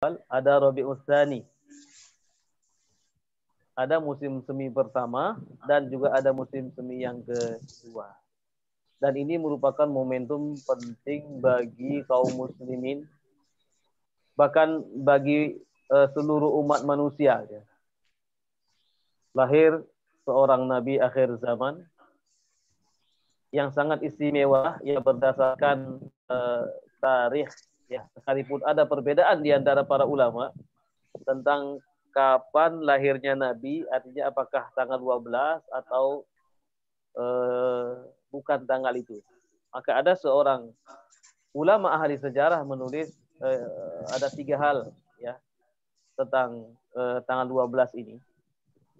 ada Rabiul Tsani. Ada musim semi pertama dan juga ada musim semi yang kedua. Dan ini merupakan momentum penting bagi kaum muslimin, bahkan bagi seluruh umat manusia. Lahir seorang nabi akhir zaman yang sangat istimewa, ya berdasarkan tarikh, ya sekalipun ada perbedaan di antara para ulama tentang kapan lahirnya Nabi, artinya apakah tanggal 12 atau bukan tanggal itu. Maka ada seorang ulama ahli sejarah menulis ada 3 hal ya tentang tanggal 12 ini.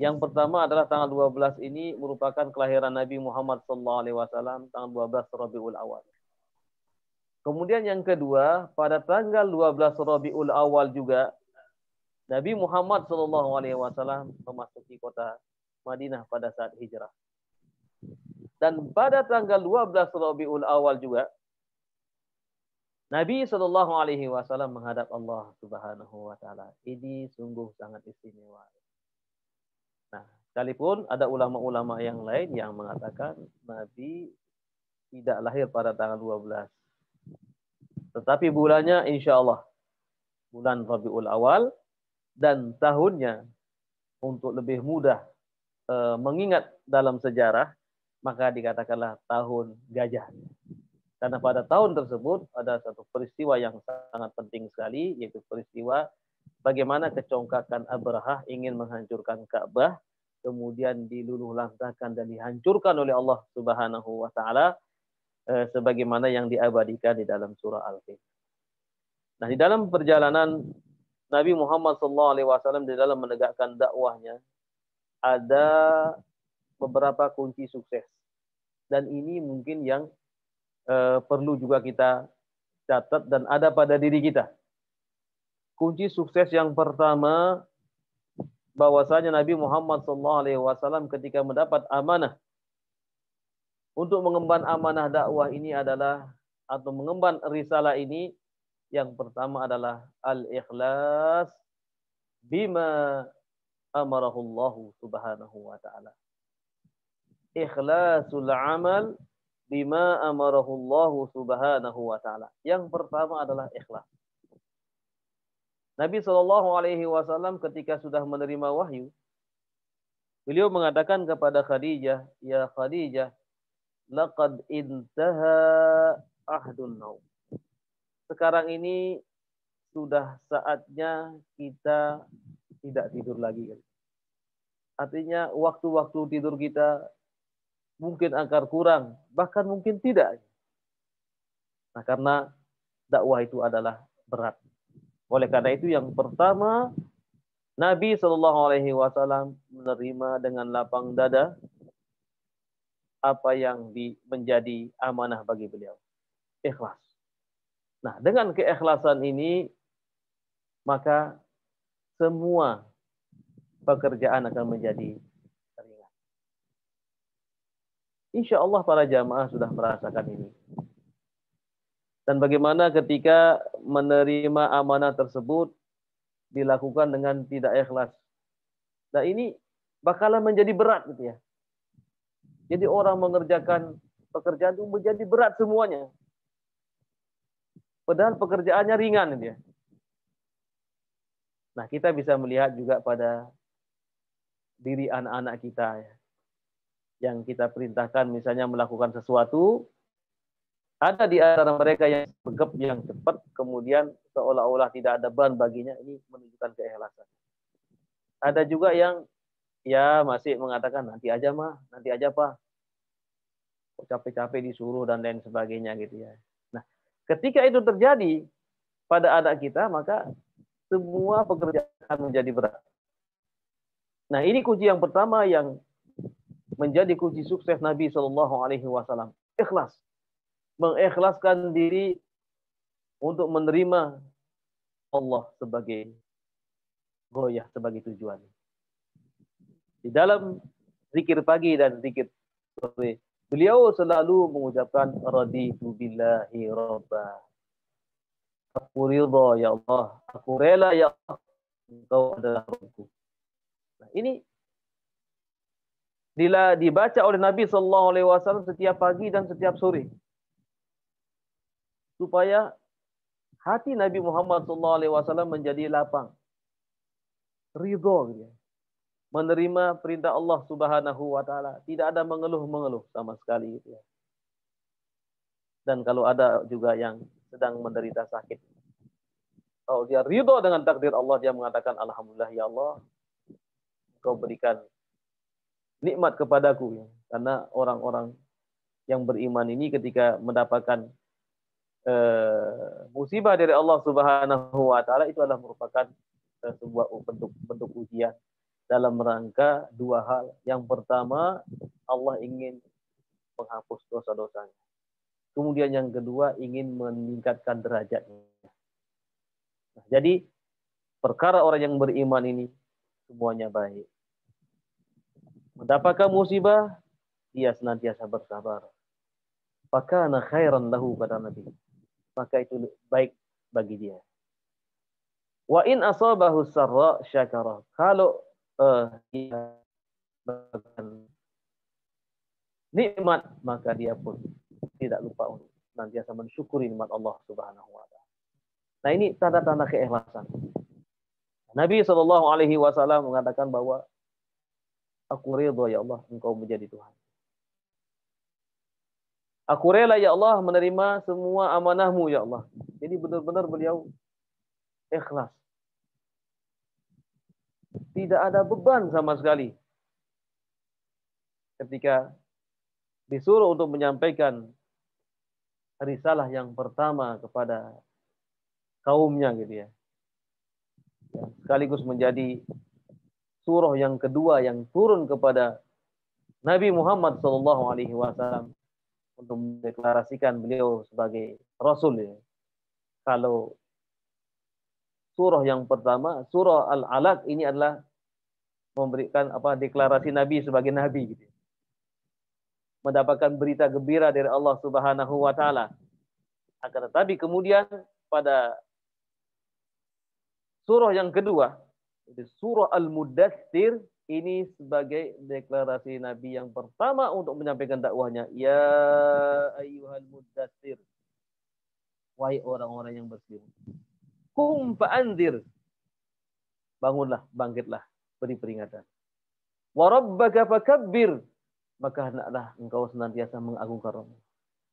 Yang pertama adalah tanggal 12 ini merupakan kelahiran Nabi Muhammad SAW tanggal 12 Rabiul Awal. Kemudian yang kedua, pada tanggal 12 Rabiul Awal juga Nabi Muhammad SAW memasuki kota Madinah pada saat hijrah. Dan pada tanggal 12 Rabiul Awal juga Nabi SAW menghadap Allah Subhanahu wa taala. Ini sungguh sangat istimewa. Nah, sekalipun ada ulama-ulama yang lain yang mengatakan Nabi tidak lahir pada tanggal 12. Tetapi bulannya insya Allah bulan Rabiul Awal dan tahunnya untuk lebih mudah mengingat dalam sejarah, maka dikatakanlah tahun gajah. Karena pada tahun tersebut ada satu peristiwa yang sangat penting sekali, yaitu peristiwa bagaimana kecongkakan Abrahah ingin menghancurkan Ka'bah, kemudian diluluh lantahkan dan dihancurkan oleh Allah Subhanahu wa taala sebagaimana yang diabadikan di dalam surah Al-Fil. Nah, di dalam perjalanan Nabi Muhammad SAW di dalam menegakkan dakwahnya ada beberapa kunci sukses. Dan ini mungkin yang perlu juga kita catat dan ada pada diri kita. Kunci sukses yang pertama, bahwasanya Nabi Muhammad SAW ketika mendapat amanah untuk mengemban amanah dakwah ini adalah, atau mengemban risalah ini, yang pertama adalah al-ikhlas bima amarahullahu subhanahu wa ta'ala. Ikhlasul amal bima amarahullahu subhanahu wa ta'ala. Yang pertama adalah ikhlas. Nabi SAW ketika sudah menerima wahyu, beliau mengatakan kepada Khadijah, ya Khadijah, laqad intaha ahdun naum. Sekarang ini sudah saatnya kita tidak tidur lagi. Artinya waktu-waktu tidur kita mungkin akan kurang, bahkan mungkin tidak. Nah, karena dakwah itu adalah berat. Oleh karena itu yang pertama, Nabi SAW menerima dengan lapang dada apa yang menjadi amanah bagi beliau. Ikhlas. Nah, dengan keikhlasan ini, maka semua pekerjaan akan menjadi ringan. Insya Allah para jamaah sudah merasakan ini. Dan bagaimana ketika menerima amanah tersebut dilakukan dengan tidak ikhlas. Nah, ini bakalan menjadi berat gitu ya. Jadi orang mengerjakan pekerjaan itu menjadi berat semuanya. Padahal pekerjaannya ringan gitu ya. Nah, kita bisa melihat juga pada diri anak-anak kita ya. Yang kita perintahkan misalnya melakukan sesuatu, ada di antara mereka yang begep, yang cepat, kemudian seolah-olah tidak ada beban baginya. Ini menunjukkan keikhlasan. Ada juga yang ya masih mengatakan nanti aja mah, nanti aja Pak. Kok capek-capek disuruh dan lain sebagainya gitu ya. Nah, ketika itu terjadi pada anak kita, maka semua pekerjaan menjadi berat. Nah, ini kunci yang pertama yang menjadi kunci sukses Nabi SAW. Ikhlas. Mengikhlaskan diri untuk menerima Allah sebagai goyah, sebagai tujuan. Di dalam zikir pagi dan zikir sore, beliau selalu mengucapkan raditu billahi rabba. Aku ridha ya Allah, aku rela ya Allah, Engkau adalah Rabbku. Nah, ini dibaca oleh Nabi Shallallahu Alaihi Wasallam setiap pagi dan setiap sore, supaya hati Nabi Muhammad Shallallahu Alaihi Wasallam menjadi lapang, ridho, gitu ya, menerima perintah Allah Subhanahu Wa Taala, tidak ada mengeluh-mengeluh sama sekali, gitu ya. Dan kalau ada juga yang sedang menderita sakit, kalau dia ridho dengan takdir Allah, dia mengatakan Alhamdulillah ya Allah, Kau berikan nikmat kepadaku, ya. Karena orang-orang yang beriman ini ketika mendapatkan musibah dari Allah Subhanahu Wa Taala, itu adalah merupakan sebuah bentuk ujian dalam rangka dua hal. Yang pertama, Allah ingin menghapus dosa-dosanya. Kemudian yang kedua, ingin meningkatkan derajatnya. Nah, jadi perkara orang yang beriman ini semuanya baik. Mendapatkan musibah, dia senantiasa bersabar. Fakana khairan lahu, kata Nabi. Maka itu baik bagi dia. Wa in asabahu sarra syakara. Kalau dia nikmat, maka dia pun tidak lupa untuk senantiasa mensyukuri nikmat Allah Subhanahu wa taala. Nah, ini tanda-tanda keikhlasan. Nabi Shallallahu alaihi wasallam mengatakan bahwa aku ridha ya Allah, Engkau menjadi Tuhan. Aku rela ya Allah menerima semua amanah-Mu ya Allah. Jadi benar-benar beliau ikhlas. Tidak ada beban sama sekali ketika disuruh untuk menyampaikan risalah yang pertama kepada kaumnya, gitu ya. Sekaligus menjadi surah yang kedua yang turun kepada Nabi Muhammad SAW untuk mendeklarasikan beliau sebagai Rasul, ya. Kalau surah yang pertama, surah Al-Alaq, ini adalah memberikan deklarasi Nabi sebagai Nabi, gitu. Mendapatkan berita gembira dari Allah Subhanahu wa taala. Akan tetapi kemudian pada surah yang kedua, surah Al-Muddatsir, ini sebagai deklarasi Nabi yang pertama untuk menyampaikan dakwahnya. Ya ayyuhal muddatsir, wahai orang-orang yang bersih. Qum fa'anzir, bangunlah, bangkitlah, beri peringatan. Wa rabbaka fakabbir, maka hendaklah engkau senantiasa mengagungkan Allah.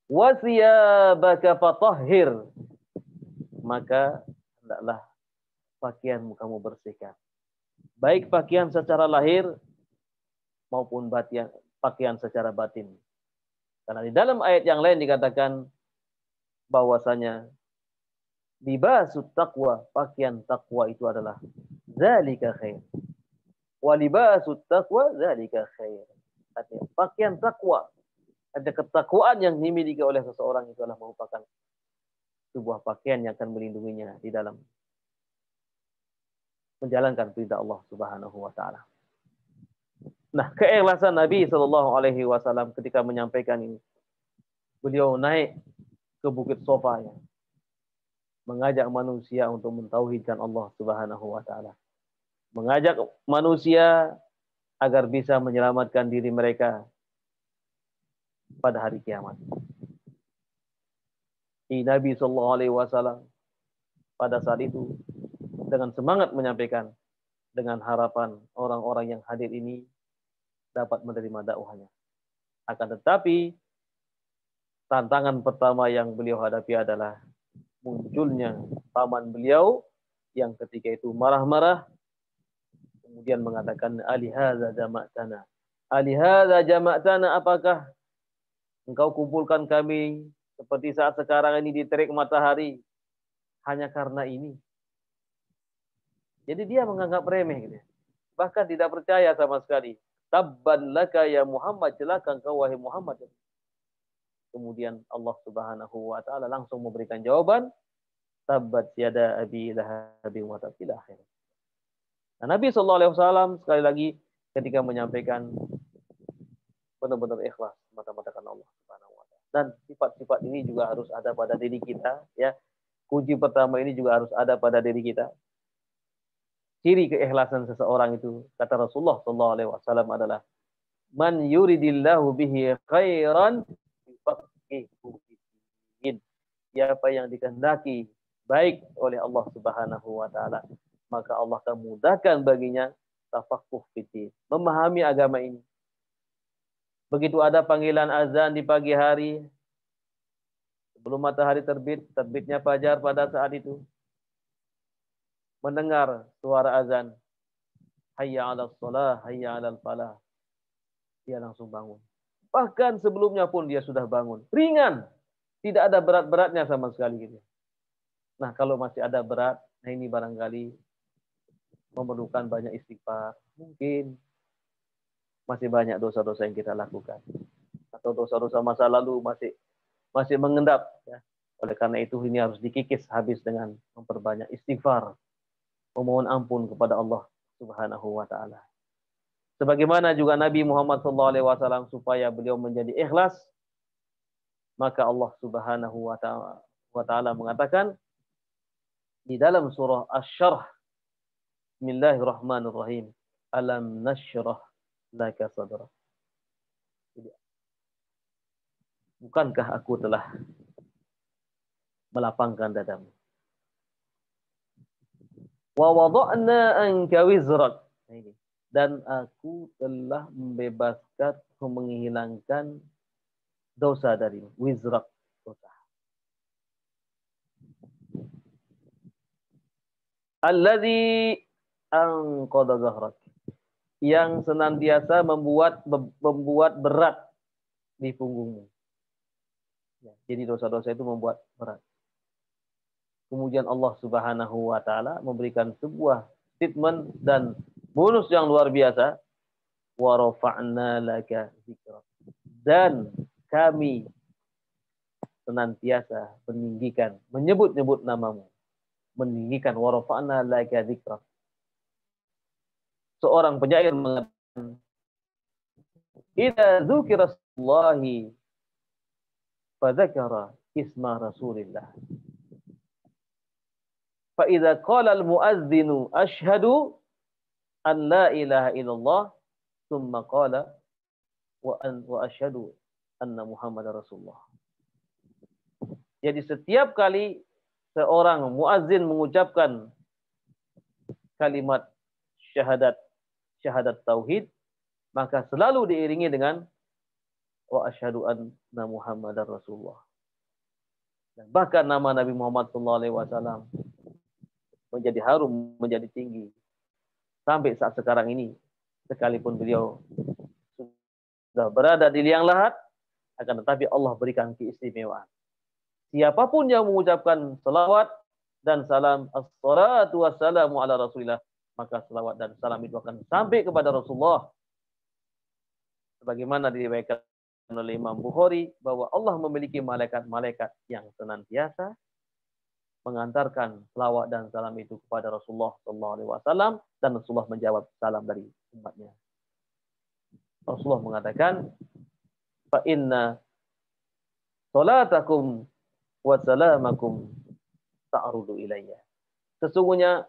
Wa thiyabaka fatahhir, maka hendaklah pakaianmu kamu bersihkan. Baik pakaian secara lahir maupun pakaian secara batin. Karena di dalam ayat yang lain dikatakan bahwasanya libasut taqwa, pakaian takwa itu adalah zalika khair. Wa libasut taqwa zalika khair. Artinya pakaian takwa, ada ketakwaan yang dimiliki oleh seseorang itu adalah merupakan sebuah pakaian yang akan melindunginya di dalam menjalankan perintah Allah Subhanahu wa taala. Nah, keikhlasan Nabi Shallallahu alaihi wasallam ketika menyampaikan ini, beliau naik ke Bukit Sofa, ya, mengajak manusia untuk mentauhidkan Allah Subhanahu wa taala. Mengajak manusia agar bisa menyelamatkan diri mereka pada hari kiamat. Nabi Shallallahu alaihi wasallam pada saat itu dengan semangat menyampaikan, dengan harapan orang-orang yang hadir ini dapat menerima dakwahnya. Akan tetapi tantangan pertama yang beliau hadapi adalah munculnya paman beliau yang ketika itu marah-marah, kemudian mengatakan, alihadza jama'tana, alihadza jama'tana, apakah engkau kumpulkan kami seperti saat sekarang ini di terik matahari hanya karena ini? Jadi dia menganggap remeh, gitu. Bahkan tidak percaya sama sekali. Tabban laka ya Muhammad, celaka engkau wahai Muhammad. Kemudian Allah Subhanahu wa taala langsung memberikan jawaban, tabbat yada abi lahabin wa tab, ila akhir. Nah, Nabi sallallahu alaihi wasallam sekali lagi ketika menyampaikan benar-benar ikhlas mata-mata karena Allah Subhanahu wa taala. Dan sifat-sifat ini juga harus ada pada diri kita, ya. Kunci pertama ini juga harus ada pada diri kita. Ciri keikhlasan seseorang itu, kata Rasulullah SAW adalah man yuridillahu bihi khairan yufaqihuhu fiddin. Siapa yang dikehendaki baik oleh Allah Subhanahu wa taala, maka Allah akan mudahkan baginya tafaqquh fiddin, memahami agama ini. Begitu ada panggilan azan di pagi hari, sebelum matahari terbit, terbitnya fajar pada saat itu, mendengar suara azan, hayya 'alas shalah, hayya 'alal falah, dia langsung bangun. Bahkan sebelumnya pun dia sudah bangun. Ringan, tidak ada berat-beratnya sama sekali gitu. Nah, kalau masih ada berat, nah ini barangkali memerlukan banyak istighfar. Mungkin masih banyak dosa-dosa yang kita lakukan, atau dosa-dosa masa lalu masih mengendap, ya. Oleh karena itu ini harus dikikis habis dengan memperbanyak istighfar, memohon ampun kepada Allah Subhanahu wa taala. Sebagaimana juga Nabi Muhammad SAW, supaya beliau menjadi ikhlas, maka Allah Subhanahu wa taala mengatakan di dalam surah Asy-Syarh, Bismillahirrahmanirrahim, alam nasyrah laka sadrak. Bukankah aku telah melapangkan dadamu? Wa wada'na anka wizrak. Dan aku telah membebaskan, menghilangkan dosa darimu. Wizrak, dosa. Alladzi anqadha dhahrak. Yang senantiasa membuat berat di punggungmu. Ya, jadi dosa-dosa itu membuat berat. Kemudian Allah Subhanahu wa taala memberikan sebuah statement dan bonus yang luar biasa. Wa rafa'na laka dzikrak. Dan kami senantiasa meninggikan, menyebut-nyebut namamu. Meninggikan, wa rafa'na laka dzikrak. Seorang penyair mengatakan, idza dzukira Allahi fadzakara isma Rasulillah. Fa idza qala al-muadzinu asyhadu an la ilaha illallah tsumma qala wa asyhadu anna Muhammadar Rasulullah. Jadi setiap kali seorang muadzin mengucapkan kalimat syahadat tauhid, maka selalu diiringi dengan wa asyhadu anna Muhammadar Rasulullah. Dan bahkan nama Nabi Muhammad SAW menjadi harum, menjadi tinggi sampai saat sekarang ini, sekalipun beliau sudah berada di liang lahat, akan tetapi Allah berikan keistimewaan. Siapapun yang mengucapkan selawat dan salam, as-salatu wassalamu ala Rasulillah, maka selawat dan salam itu akan sampai kepada Rasulullah. Sebagaimana diriwayatkan oleh Imam Bukhari bahwa Allah memiliki malaikat-malaikat yang senantiasa mengantarkan selawat dan salam itu kepada Rasulullah SAW, dan Rasulullah menjawab salam dari umatnya. Rasulullah mengatakan, fa inna salatakum wa salamakum ta'rudu ilayya. Sesungguhnya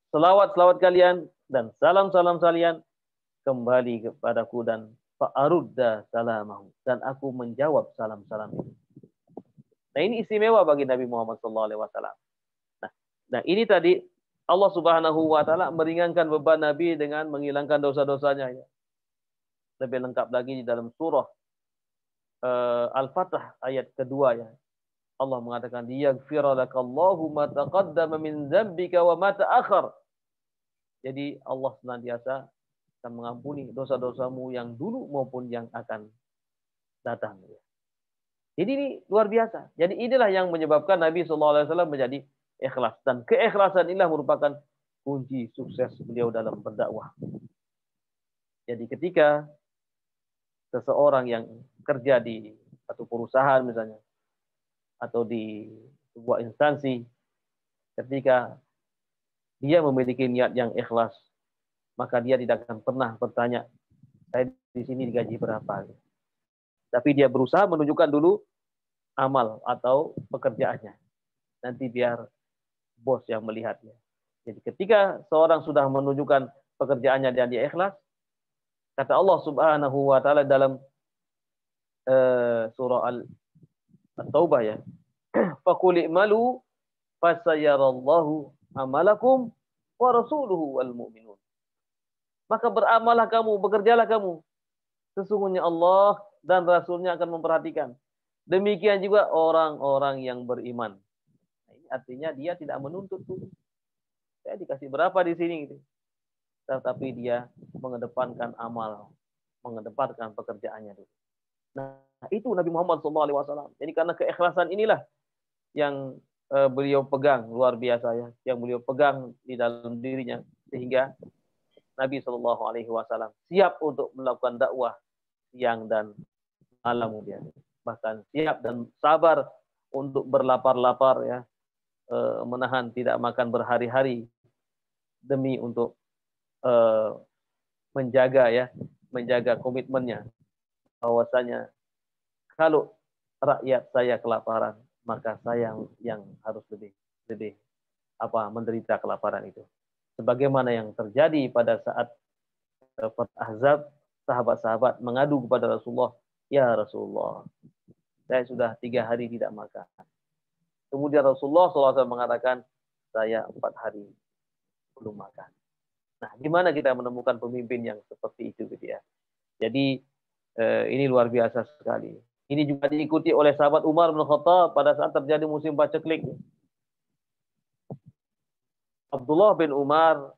selawat-selawat kalian dan salam-salam kalian kembali kepadaku, dan fa'arudda salamahu, dan aku menjawab salam-salam itu. Nah, ini istimewa bagi Nabi Muhammad SAW. Nah, ini tadi Allah Subhanahu wa taala meringankan beban Nabi dengan menghilangkan dosa-dosanya, ya. Lebih lengkap lagi di dalam surah Al-Fatah ayat kedua, ya. Allah mengatakan, yaghfira lakallahu ma taqaddama min dzambika wa ma ta'akhkhar. Jadi Allah senantiasa akan mengampuni dosa-dosamu yang dulu maupun yang akan datang, ya. Jadi ini luar biasa. Jadi inilah yang menyebabkan Nabi SAW menjadi ikhlas. Dan keikhlasan inilah merupakan kunci sukses beliau dalam berdakwah. Jadi ketika seseorang yang kerja di satu perusahaan misalnya, atau di sebuah instansi, ketika dia memiliki niat yang ikhlas, maka dia tidak akan pernah bertanya, saya di sini digaji berapa. Tapi dia berusaha menunjukkan dulu amal atau pekerjaannya. nanti biar bos yang melihatnya. Jadi ketika seorang sudah menunjukkan pekerjaannya dan dia ikhlas, kata Allah Subhanahu wa taala dalam surah At-Taubah ya, faqul i'malu fasayarallahu amalakum wa rasuluhu wal mu'minun. Maka beramallah kamu, bekerjalah kamu. Sesungguhnya Allah dan Rasulnya akan memperhatikan. Demikian juga orang-orang yang beriman. Nah, ini artinya dia tidak menuntut tuh. Saya dikasih berapa di sini gitu. Tetapi dia mengedepankan amal, mengedepankan pekerjaannya dulu. Nah, itu Nabi Muhammad SAW. Jadi karena keikhlasan inilah yang beliau pegang luar biasa ya, yang beliau pegang di dalam dirinya sehingga Nabi SAW siap untuk melakukan dakwah siang dan malam dia. Bahkan siap dan sabar untuk berlapar-lapar ya, menahan tidak makan berhari-hari demi untuk menjaga komitmennya bahwasanya kalau rakyat saya kelaparan maka saya yang harus lebih menderita kelaparan itu. Sebagaimana yang terjadi pada saat Perang Ahzab, sahabat-sahabat mengadu kepada Rasulullah, ya Rasulullah, saya sudah 3 hari tidak makan. Kemudian Rasulullah SAW mengatakan, saya 4 hari belum makan. Nah, gimana kita menemukan pemimpin yang seperti itu gitu ya? Jadi ini luar biasa sekali. Ini juga diikuti oleh sahabat Umar bin Khattab pada saat terjadi musim paceklik. Abdullah bin Umar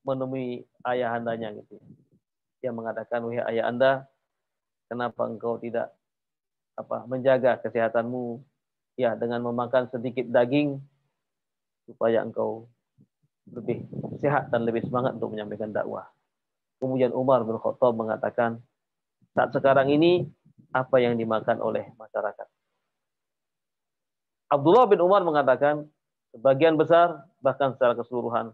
menemui ayahandanya gitu. Dia mengatakan, wahai ayah anda, kenapa engkau tidak menjaga kesehatanmu ya dengan memakan sedikit daging supaya engkau lebih sehat dan lebih semangat untuk menyampaikan dakwah. Kemudian Umar bin Khattab mengatakan, saat sekarang ini apa yang dimakan oleh masyarakat? Abdullah bin Umar mengatakan, sebagian besar bahkan secara keseluruhan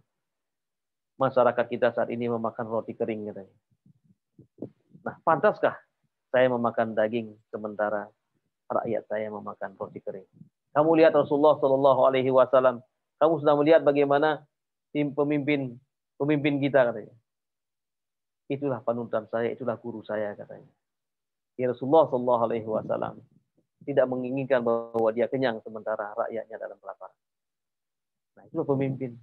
masyarakat kita saat ini memakan roti kering katanya. Nah, pantaskah saya memakan daging sementara rakyat saya memakan roti kering? Kamu lihat Rasulullah Shallallahu Alaihi Wasallam, kamu sudah melihat bagaimana pemimpin kita katanya. Itulah panutan saya, itulah guru saya katanya. Ya Rasulullah Shallallahu Alaihi Wasallam tidak menginginkan bahwa dia kenyang sementara rakyatnya dalam kelaparan. Nah, itu pemimpin.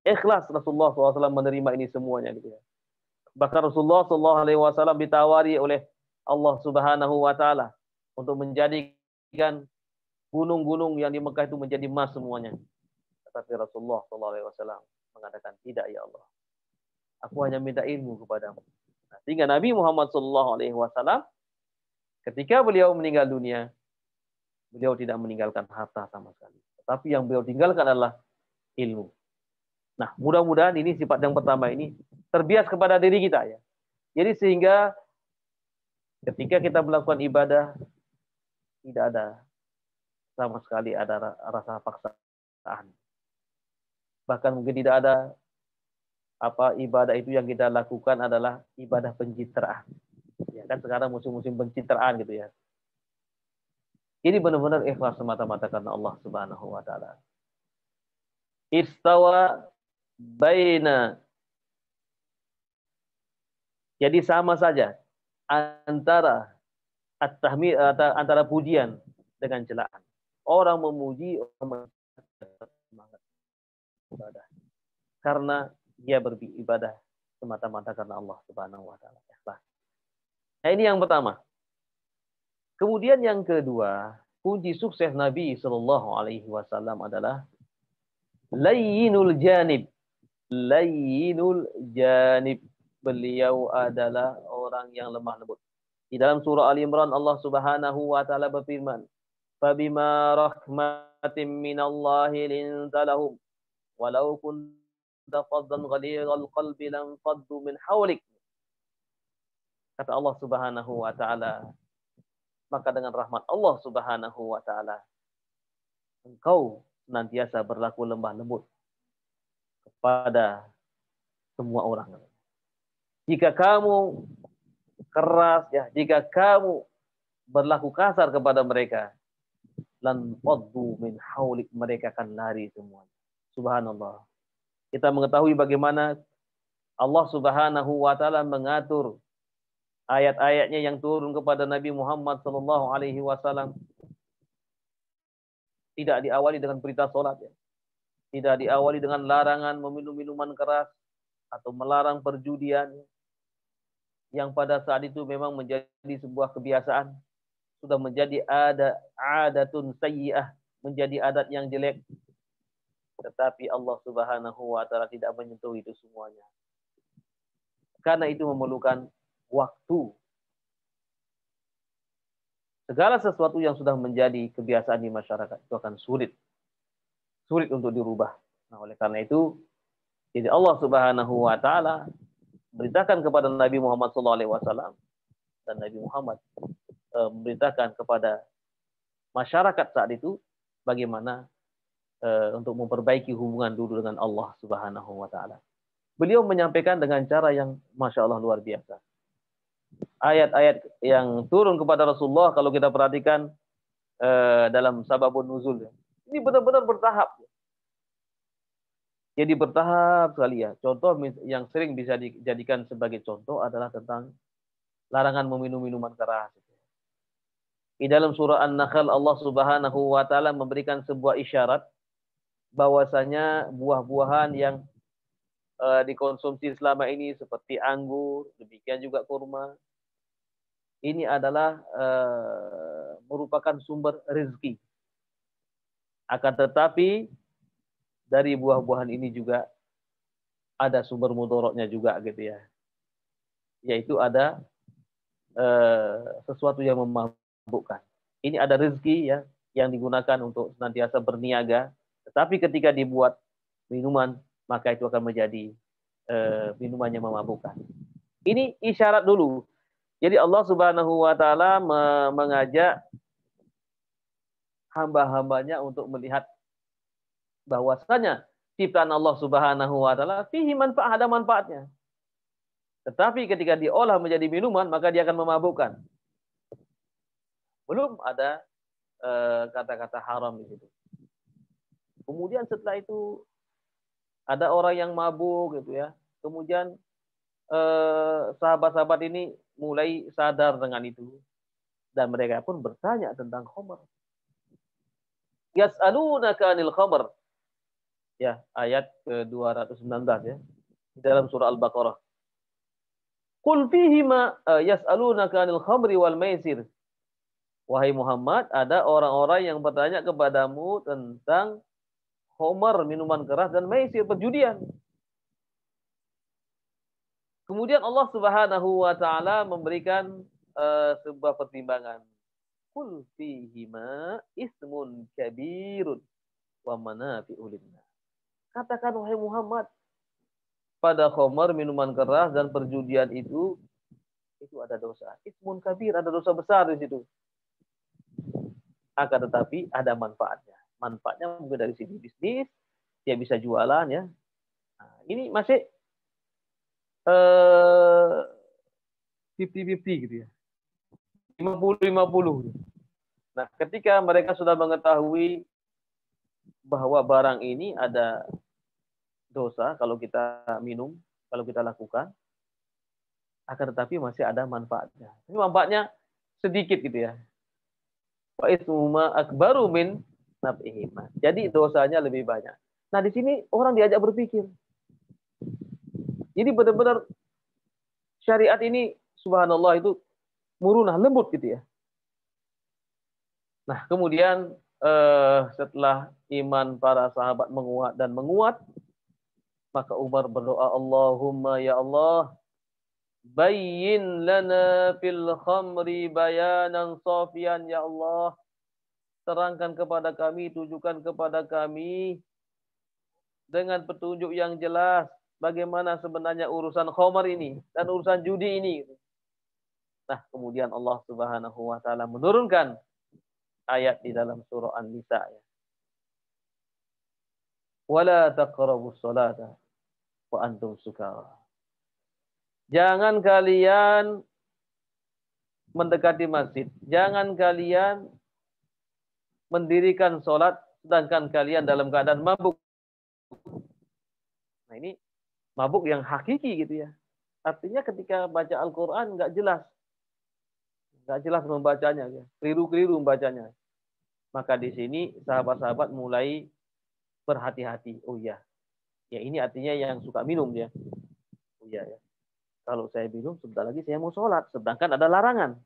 Ikhlas Rasulullah SAW menerima ini semuanya gitu ya. Bahkan Rasulullah SAW ditawari oleh Allah Subhanahu Wa Taala untuk menjadikan gunung-gunung yang di Mekah itu menjadi emas semuanya. Tetapi Rasulullah SAW mengatakan, tidak ya Allah, aku hanya minta ilmu kepadamu. Nah, sehingga Nabi Muhammad SAW ketika beliau meninggal dunia, beliau tidak meninggalkan harta sama sekali. Tetapi yang beliau tinggalkan adalah ilmu. Nah, mudah-mudahan ini sifat yang pertama ini terbias kepada diri kita ya. Jadi sehingga ketika kita melakukan ibadah tidak ada sama sekali ada rasa paksaan. Bahkan mungkin tidak ada ibadah itu yang kita lakukan adalah ibadah pencitraan. Ya kan sekarang musim-musim pencitraan gitu ya. Ini benar-benar ikhlas semata-mata karena Allah Subhanahu wa taala. Istawa baina. Jadi sama saja antara at-tahmid antara pujian dengan celaan. Orang memuji, orang semangat ibadah. Karena dia beribadah semata-mata karena Allah Subhanahu wa taala. Nah, ini yang pertama. Kemudian yang kedua, kunci sukses Nabi Shallallahu Alaihi Wasallam adalah layyinul janib. Layyinul janib. Beliau adalah orang yang lemah lembut. Di dalam surah Ali Imran Allah Subhanahu wa taala berfirman, "Fabima rahmatin minallahi linta lahum walau kunta faddan ghalidhal qalbi lam faddu min hawlik." Kata Allah Subhanahu wa taala, maka dengan rahmat Allah Subhanahu wa taala engkau senantiasa berlaku lemah lembut kepada semua orang. Jika kamu keras ya, jika kamu berlaku kasar kepada mereka, lan faddu min haulik, mereka akan lari semuanya. Subhanallah. Kita mengetahui bagaimana Allah Subhanahu wa taala mengatur ayat-ayatnya yang turun kepada Nabi Muhammad sallallahu alaihi wasallam tidak diawali dengan perintah salat ya. Tidak diawali dengan larangan meminum minuman keras atau melarang perjudian yang pada saat itu memang menjadi sebuah kebiasaan, sudah menjadi adatun sayyi'ah, menjadi adat yang jelek. Tetapi Allah Subhanahu wa taala tidak menyentuh itu semuanya. Karena itu memerlukan waktu. Segala sesuatu yang sudah menjadi kebiasaan di masyarakat itu akan sulit untuk dirubah. Nah, oleh karena itu, jadi Allah Subhanahu wa taala beritakan kepada Nabi Muhammad SAW dan Nabi Muhammad memberitakan kepada masyarakat saat itu bagaimana untuk memperbaiki hubungan dulu dengan Allah Subhanahu wa taala. Beliau menyampaikan dengan cara yang Masya Allah luar biasa. Ayat-ayat yang turun kepada Rasulullah kalau kita perhatikan dalam sababun nuzul, ini benar-benar bertahap. Jadi bertahap sekali ya. Contoh yang sering bisa dijadikan sebagai contoh adalah tentang larangan meminum minuman keras. Di dalam surah An-Nahl Allah Subhanahu wa taala memberikan sebuah isyarat bahwasanya buah-buahan yang dikonsumsi selama ini seperti anggur, demikian juga kurma, ini adalah merupakan sumber rezeki. Akan tetapi dari buah-buahan ini juga ada sumber mudaratnya juga gitu ya. Yaitu ada sesuatu yang memabukkan. Ini ada rezeki ya yang digunakan untuk senantiasa berniaga, tetapi ketika dibuat minuman maka itu akan menjadi minuman yang memabukkan. Ini isyarat dulu. Jadi Allah Subhanahu wa taala mengajak hamba-hambanya untuk melihat bahwasanya ciptaan Allah Subhanahu wa taala fihi manfaat, ada manfaatnya. Tetapi ketika diolah menjadi minuman maka dia akan memabukkan. Belum ada kata-kata haram di situ. Kemudian setelah itu ada orang yang mabuk gitu ya. Kemudian sahabat-sahabat ini mulai sadar dengan itu dan mereka pun bertanya tentang khamr. Yas'alunaka 'anil khamr. Ya, ayat ke-219 ya. Di dalam surah Al-Baqarah. Qul fihima yas'alunaka 'anil khamri wal maisir. Wahai Muhammad, ada orang-orang yang bertanya kepadamu tentang khamr, minuman keras, dan maisir, perjudian. Kemudian Allah Subhanahu wa taala memberikan sebuah pertimbangan. Qul fihima ismun kabirun wa manafi'u lin-nas. Katakan wahai Muhammad, pada khamr, minuman keras, dan perjudian itu ada dosa. Ismun kabir, ada dosa besar di situ. Akan tetapi ada manfaatnya. Manfaatnya mungkin dari segi bisnis, dia bisa jualan ya. Nah, ini masih 50-50 gitu ya. 50-50. Nah, ketika mereka sudah mengetahui bahwa barang ini ada dosa kalau kita minum, kalau kita lakukan, akan tetapi masih ada manfaatnya. Ini manfaatnya sedikit gitu ya. Wa ismuma akbaru min naf'ihima. Jadi dosanya lebih banyak. Nah, di sini orang diajak berpikir. Jadi benar-benar syariat ini subhanallah itu murunah, lembut gitu ya. Nah, kemudian setelah iman para sahabat menguat dan menguat, maka Umar berdoa, Allahumma ya Allah, bayyin lana fil khamri bayanan safian ya Allah. Terangkan kepada kami, tunjukkan kepada kami dengan petunjuk yang jelas bagaimana sebenarnya urusan khamr ini dan urusan judi ini. Nah, kemudian Allah Subhanahu wa taala menurunkan ayat di dalam surah An-Nisa ya. Wala taqrabus salata wa antum sukara. Jangan kalian mendekati masjid. Jangan kalian mendirikan sholat sedangkan kalian dalam keadaan mabuk. Nah ini mabuk yang hakiki gitu ya. Artinya ketika baca Al-Quran nggak jelas membacanya, ya. Keliru-keliru membacanya. Maka di sini sahabat-sahabat mulai berhati-hati. Oh iya, ya ini artinya yang suka minum ya. Oh iya ya. Kalau saya minum sebentar lagi saya mau sholat, sedangkan ada larangan.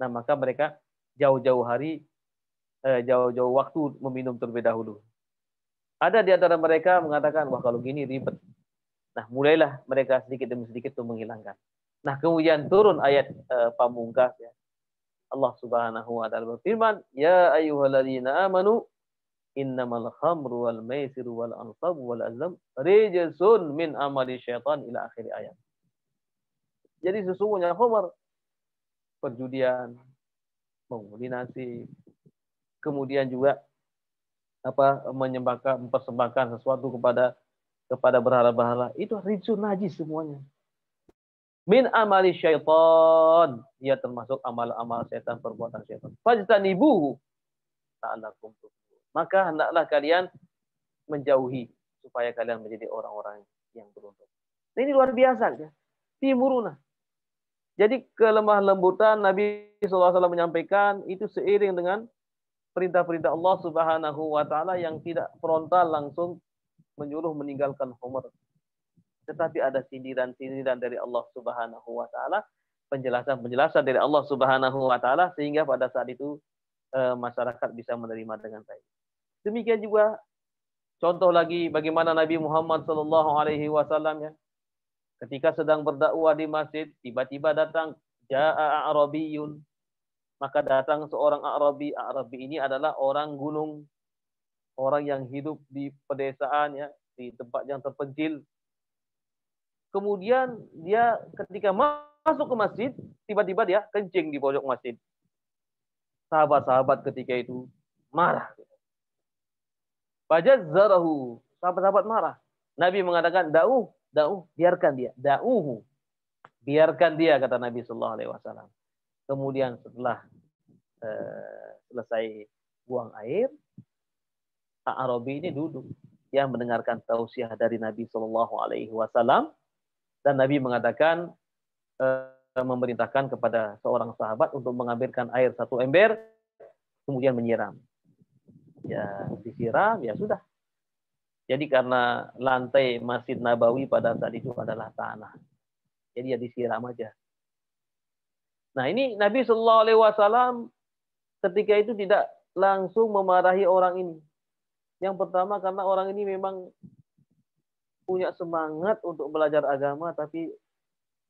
Nah maka mereka jauh-jauh waktu meminum terlebih dahulu. Ada di antara mereka mengatakan, wah kalau gini ribet. Nah mulailah mereka sedikit demi sedikit itu menghilangkan. Nah kemudian turun ayat pamungkas ya. Allah Subhanahu wa taala berfirman, "Ya ayyuhalladzina amanu innamal khamru wal maisiru wal ansabu wal azlam rijsun min amali syaitan" ila akhir ayat. Jadi sesungguhnya khamar, perjudian, mengundi nasi, kemudian juga mempersembahkan sesuatu kepada berhala-berhala, itu rijsun, najis semuanya. Min amali syaitan, ia termasuk amal-amal syaitan, perbuatan syaitan. Fajtanibuhu ta'alakum tuflihun. Maka hendaklah kalian menjauhi supaya kalian menjadi orang-orang yang beruntung. Nah, ini luar biasa ya. Timuruna. Jadi kelemah lembutan Nabi SAW menyampaikan itu seiring dengan perintah-perintah Allah Subhanahu wa taala yang tidak frontal langsung menyuruh meninggalkan khamr. Tetapi ada sindiran-sindiran dari Allah Subhanahu wa taala, penjelasan-penjelasan dari Allah Subhanahu wa taala sehingga pada saat itu masyarakat bisa menerima dengan baik. Demikian juga contoh lagi bagaimana Nabi Muhammad sallallahu alaihi wasallam ya, ketika sedang berdakwah di masjid, tiba-tiba datang jaa a'rabiyun, maka datang seorang Arabi. Arabi ini adalah orang gunung, orang yang hidup di pedesaan ya, di tempat yang terpencil. Kemudian dia ketika masuk ke masjid, tiba-tiba dia kencing di pojok masjid. Sahabat-sahabat ketika itu marah. Fajazzarahu, sahabat-sahabat marah. Nabi mengatakan, biarkan dia. Biarkan dia, kata Nabi sallallahu alaihi wasallam. Kemudian setelah selesai buang air, Arabi ini duduk. Dia mendengarkan tausiah dari Nabi sallallahu alaihi wasallam. Dan Nabi mengatakan, memerintahkan kepada seorang sahabat untuk mengambilkan air satu ember, kemudian menyiram. Ya, disiram, ya sudah. Jadi karena lantai Masjid Nabawi pada saat itu adalah tanah. Jadi ya disiram aja. Nah ini Nabi Shallallahu Alaihi Wasallam ketika itu tidak langsung memarahi orang ini. Yang pertama karena orang ini memang punya semangat untuk belajar agama, tapi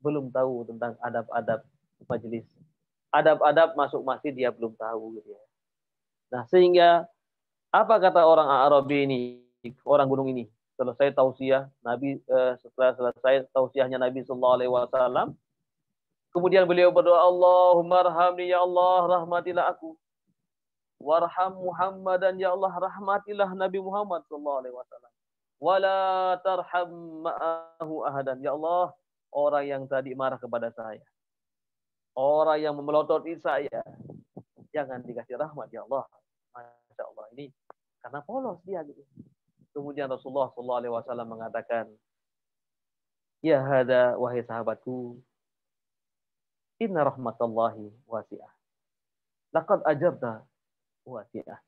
belum tahu tentang adab-adab majelis. Adab-adab masuk masjid dia belum tahu gitu ya. Nah, sehingga apa kata orang Arabi ini, orang gunung ini? Selesai tausiah Nabi, setelah selesai tausiahnya Nabi sallallahu alaihi wasallam, kemudian beliau berdoa, Allahumma arhamni ya Allah, rahmatilah aku. Warham Muhammadan ya Allah, rahmatilah Nabi Muhammad sallallahu alaihi wasallam. Wala tarham ma'ahu ahadan. Ya Allah, orang yang tadi marah kepada saya, orang yang memelototi saya, jangan dikasih rahmat ya Allah. Masya Allah, ini karena polos dia gitu. Kemudian Rasulullah SAW mengatakan, ya hada, wahai sahabatku, inna rahmatallahi wasi'ah. Laqad ajarta wasi'ah.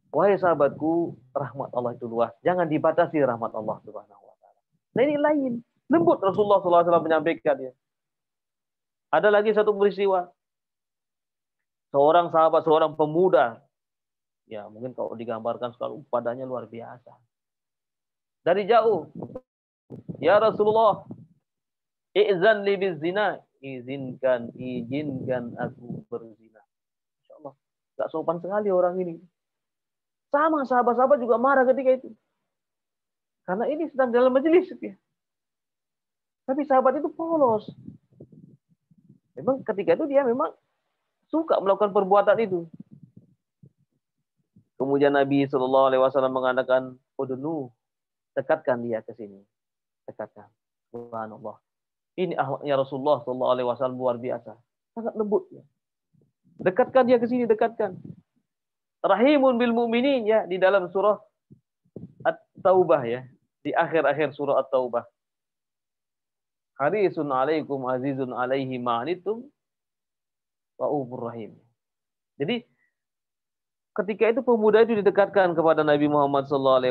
Wahai sahabatku, rahmat Allah itu luas. Jangan dibatasi rahmat Allah Subhanahu wa taala. Nah ini lain. Lembut Rasulullah SAW menyampaikan ya. Ada lagi satu peristiwa. Seorang sahabat, seorang pemuda. Ya mungkin kalau digambarkan sekali padanya luar biasa. Dari jauh. Ya Rasulullah, i'zan li bizina. Izinkan aku berzina. Insya Allah. Gak sopan sekali orang ini. Sama sahabat-sahabat juga marah ketika itu. Karena ini sedang dalam majelis. Ya. Tapi sahabat itu polos. Memang ketika itu dia memang suka melakukan perbuatan itu. Kemudian Nabi Shallallahu Alaihi Wasallam mengatakan, "Udunu, dekatkan dia ke sini, dekatkan." Subhanallah. Ini akhlaknya Rasulullah Shallallahu Alaihi Wasallam luar biasa, sangat lembut. Ya. Dekatkan dia ke sini, dekatkan. Rahimun bil mu'minin ya di dalam surah At-Taubah ya, di akhir-akhir surah At-Taubah. Harisun 'alaikum azizun 'alaihi ma'anitum raufur rahim. Jadi ketika itu pemuda itu didekatkan kepada Nabi Muhammad SAW,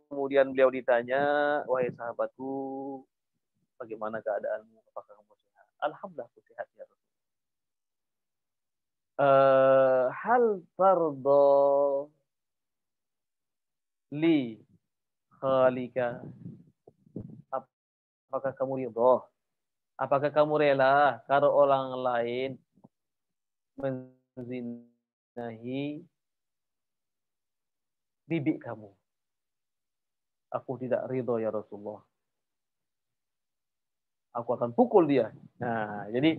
kemudian beliau ditanya, wahai sahabatku, bagaimana keadaanmu? Apakah kamu sehat? Alhamdulillah aku sehat ya Rasul. Hal tardo li khalika. Apakah kamu ridho? Apakah kamu rela kalau orang lain menzinahi bibi kamu? Aku tidak ridho ya Rasulullah. Aku akan pukul dia. Nah, jadi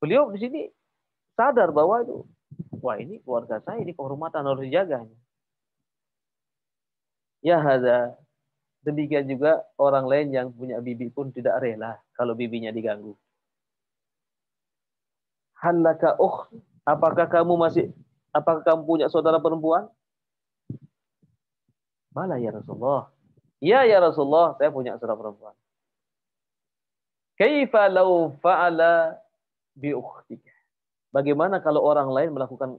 beliau di sini sadar bahwa itu, wah ini keluarga saya, ini kehormatan harus dijaga. Ya hadza, demikian juga orang lain yang punya bibi pun tidak rela kalau bibinya diganggu. Halaka apakah kamu punya saudara perempuan? Bala ya Rasulullah. Iya ya Rasulullah, saya punya saudara perempuan. Kaifa law fa'ala bi ukhtika? Bagaimana kalau orang lain melakukan,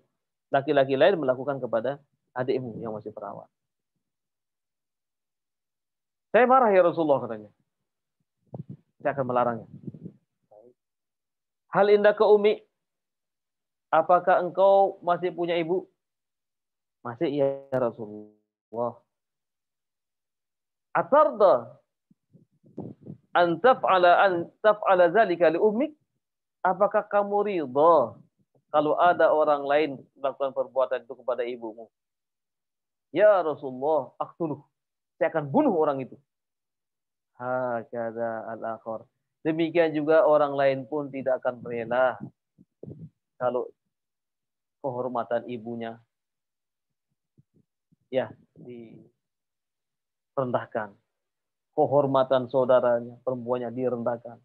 laki-laki lain melakukan kepada adikmu yang masih perawan? Saya marah ya Rasulullah katanya. Saya akan melarangnya. Hal indaka umi? Apakah engkau masih punya ibu? Masih ya Rasulullah. Atarda an taf'ala zalika li ummik? Apakah kamu ridha kalau ada orang lain melakukan perbuatan itu kepada ibumu? Ya Rasulullah, aqtuluh. Saya akan bunuh orang itu. Hakadha al-akhar. Demikian juga orang lain pun tidak akan rela kalau kehormatan ibunya ya direndahkan. Kehormatan saudaranya, perempuannya direndahkan.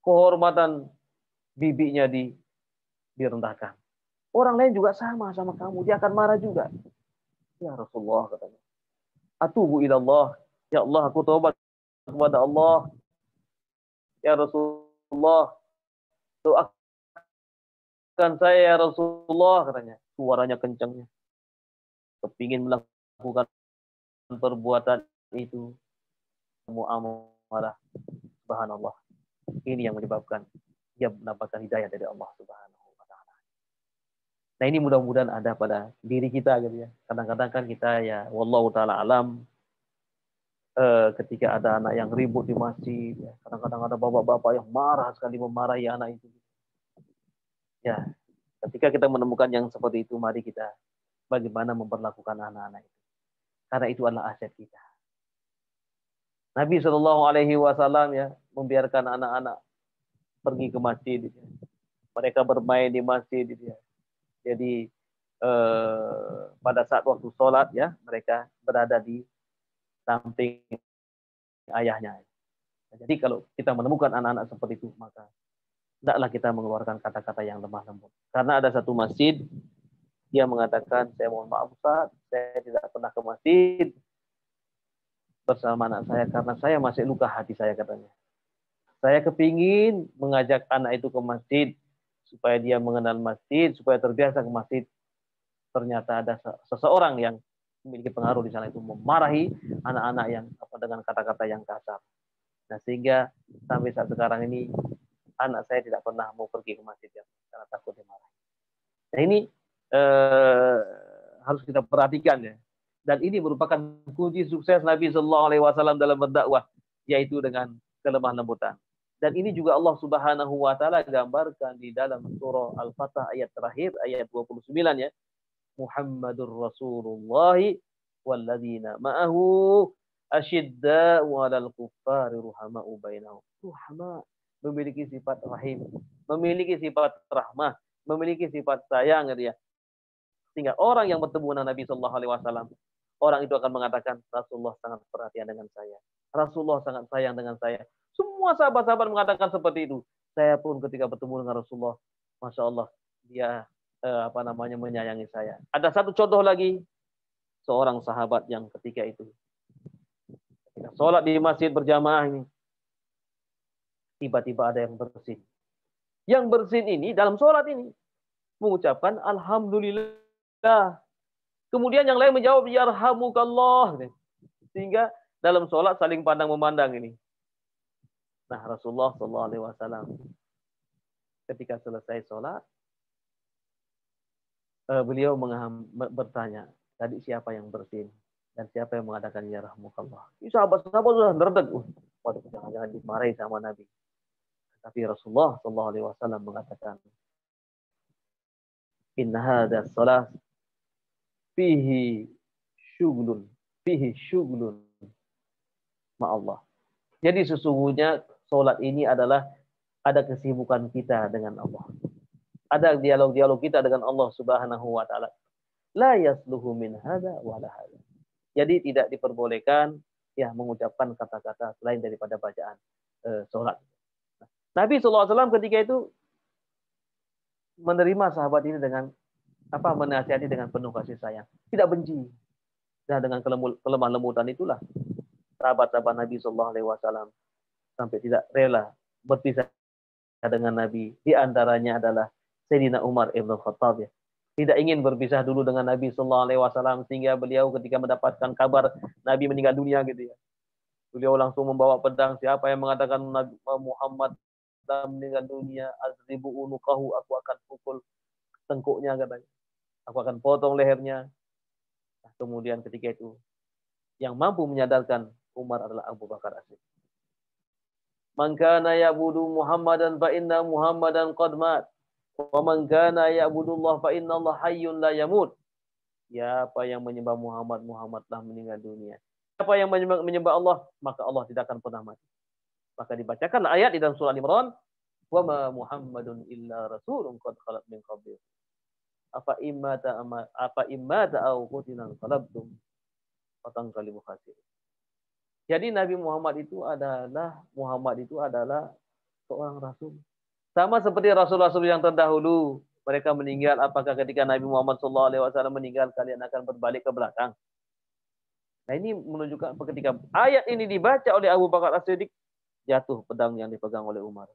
Kehormatan bibinya direndahkan. Orang lain juga sama kamu, dia akan marah juga. Ya Rasulullah katanya. Atubu ilallah. Ya Allah, aku taubat kepada Allah. Ya Rasulullah, doakan saya ya Rasulullah katanya. Suaranya kencangnya. Kepingin melakukan perbuatan itu. Muamalah. Subhanallah. Ini yang menyebabkan dia mendapatkan hidayah dari Allah Subhanahu wa taala. Nah, ini mudah-mudahan ada pada diri kita gitu ya. Kadang-kadang kan kita ya wallahu taala alam, ketika ada anak yang ribut di masjid, ya, kadang-kadang ada bapak-bapak yang marah sekali memarahi anak itu. Ya, ketika kita menemukan yang seperti itu, mari kita bagaimana memperlakukan anak-anak itu. Karena itu adalah aset kita. Nabi Shallallahu Alaihi Wasallam ya membiarkan anak-anak pergi ke masjid, gitu. Mereka bermain di masjid, gitu ya. Jadi pada saat waktu sholat ya mereka berada di samping ayahnya. Jadi kalau kita menemukan anak-anak seperti itu, maka tidaklah kita mengeluarkan kata-kata yang lemah lembut. Karena ada satu masjid, dia mengatakan, saya mohon maaf Ustaz, saya tidak pernah ke masjid bersama anak saya karena saya masih luka hati saya katanya. Saya kepingin mengajak anak itu ke masjid supaya dia mengenal masjid, supaya terbiasa ke masjid. Ternyata ada seseorang yang memiliki pengaruh di sana itu memarahi anak-anak yang dengan kata-kata yang kasar. Nah, sehingga sampai saat sekarang ini anak saya tidak pernah mau pergi ke masjid ya, karena takut dimarahi. Nah, ini harus kita perhatikan ya. Dan ini merupakan kunci sukses Nabi Shallallahu Alaihi Wasallam dalam berdakwah, yaitu dengan kelemah lembutan. Dan ini juga Allah Subhanahu Wa Taala gambarkan di dalam surah Al-Fatah ayat terakhir, ayat 29 ya. Muhammadur Rasulullah walladzina ma'ahu asyidda'u 'alal kuffari ruhama'u bainahum. Ruhama memiliki sifat rahim, memiliki sifat rahmah, memiliki sifat sayang gitu ya. Sehingga orang yang bertemu dengan Nabi Shallallahu Alaihi Wasallam, orang itu akan mengatakan Rasulullah sangat perhatian dengan saya, Rasulullah sangat sayang dengan saya. Semua sahabat-sahabat mengatakan seperti itu. Saya pun ketika bertemu dengan Rasulullah, masya Allah, dia menyayangi saya. Ada satu contoh lagi, seorang sahabat yang ketika itu ketika sholat di masjid berjamaah ini, tiba-tiba ada yang bersin. Yang bersin ini dalam sholat ini mengucapkan alhamdulillah. Kemudian yang lain menjawab yarhamukallah. Sehingga dalam sholat saling pandang memandang ini. Nah, Rasulullah SAW ketika selesai sholat, beliau bertanya, tadi siapa yang bersin dan siapa yang mengatakan yarhamukallah. Sahabat-sahabat sudah nerdek. Waduh, jangan-jangan dimarahi sama Nabi. Tapi Rasulullah SAW mengatakan, inna hadha salat fihi syuglun ma'allah. Jadi sesungguhnya solat ini adalah ada kesibukan kita dengan Allah. Ada dialog-dialog kita dengan Allah Subhanahu wa taala. La yasluhu min hadza wa la hadza. Jadi tidak diperbolehkan ya mengucapkan kata-kata selain daripada bacaan solat. Nabi SAW ketika itu menerima sahabat ini dengan menasihati dengan penuh kasih sayang, tidak benci. Dan dengan kelemah lembutan itulah sahabat-sahabat Nabi SAW sampai tidak rela berpisah dengan Nabi. Di antaranya adalah Sayyidina Umar ibn Khattab, ya. Tidak ingin berpisah dulu dengan Nabi SAW sehingga beliau ketika mendapatkan kabar Nabi meninggal dunia gitu ya. Beliau langsung membawa pedang. Siapa yang mengatakan Nabi Muhammad meninggal dunia, azribu unuqahu, aku akan pukul tengkuknya katanya. Aku akan potong lehernya. Nah, kemudian ketika itu yang mampu menyadarkan Umar adalah Abu Bakar As-Siddiq. Man kana ya'budu Muhammadan fa inna Muhammadan qad mat. Wa man kana ya'budullah fa inna Allah hayyun la yamut. Siapa yang menyembah Muhammad, Muhammad telah meninggal dunia. Siapa yang menyembah Allah, maka Allah tidak akan pernah mati. Maka dibacakan ayat di dalam surah Al-Imran, wa ma Muhammadun illa rasulun qad khalat min qablihi. Apa immata au qutilan qalabtum fatanqalibu khasirin. Jadi Nabi Muhammad itu adalah seorang rasul. Sama seperti rasul-rasul yang terdahulu, mereka meninggal. Apakah ketika Nabi Muhammad SAW meninggal kalian akan berbalik ke belakang? Nah, ini menunjukkan ketika ayat ini dibaca oleh Abu Bakar As-Siddiq, jatuh pedang yang dipegang oleh Umar.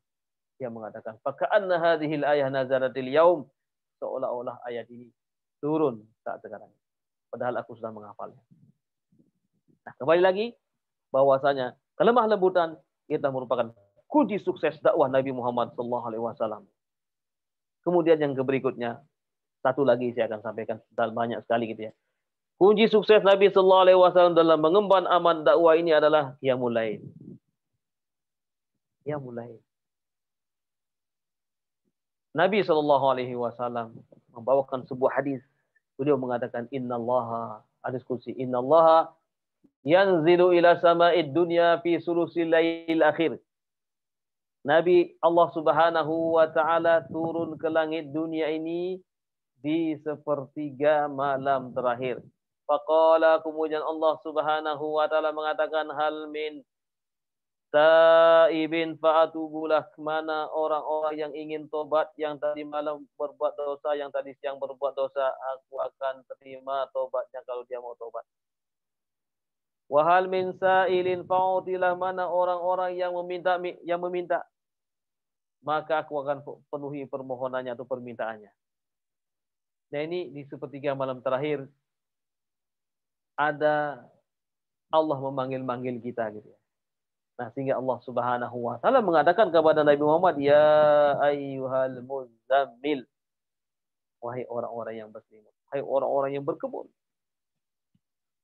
Dia mengatakan, "Faka'anna hadhil ayah nazaratil yaum." Seolah-olah ayat ini turun saat sekarang. Padahal aku sudah menghafalnya. Nah, kembali lagi bahwasanya kelemah lembutan kita merupakan kunci sukses dakwah Nabi Muhammad SAW. Kemudian yang berikutnya, satu lagi saya akan sampaikan, banyak sekali gitu ya. Kunci sukses Nabi SAW dalam mengemban aman dakwah ini adalah qiyamul lail. Qiyamul lail. Nabi SAW membawakan sebuah hadis. Beliau mengatakan, innallaha, hadis qudsi, innallaha yanzilu ila sama'id dunya fi sulusil lail akhir. Nabi Allah Subhanahu wa taala turun ke langit dunia ini di sepertiga malam terakhir. Faqala, kemudian Allah Subhanahu wa taala mengatakan, hal min taibin fa'atubulah, mana orang-orang yang ingin tobat, yang tadi malam berbuat dosa, yang tadi siang berbuat dosa, aku akan terima tobatnya kalau dia mau tobat. Wahal min sa'ilin fa'utilah, mana orang-orang yang meminta, maka aku akan penuhi permohonannya atau permintaannya. Nah, ini di sepertiga malam terakhir ada Allah memanggil-manggil kita gitu ya. Nah, sehingga Allah Subhanahu wa taala mengatakan kepada Nabi Muhammad, ya ayyuhal muzammil, wahai orang-orang yang berselimut, wahai orang-orang yang berkebun.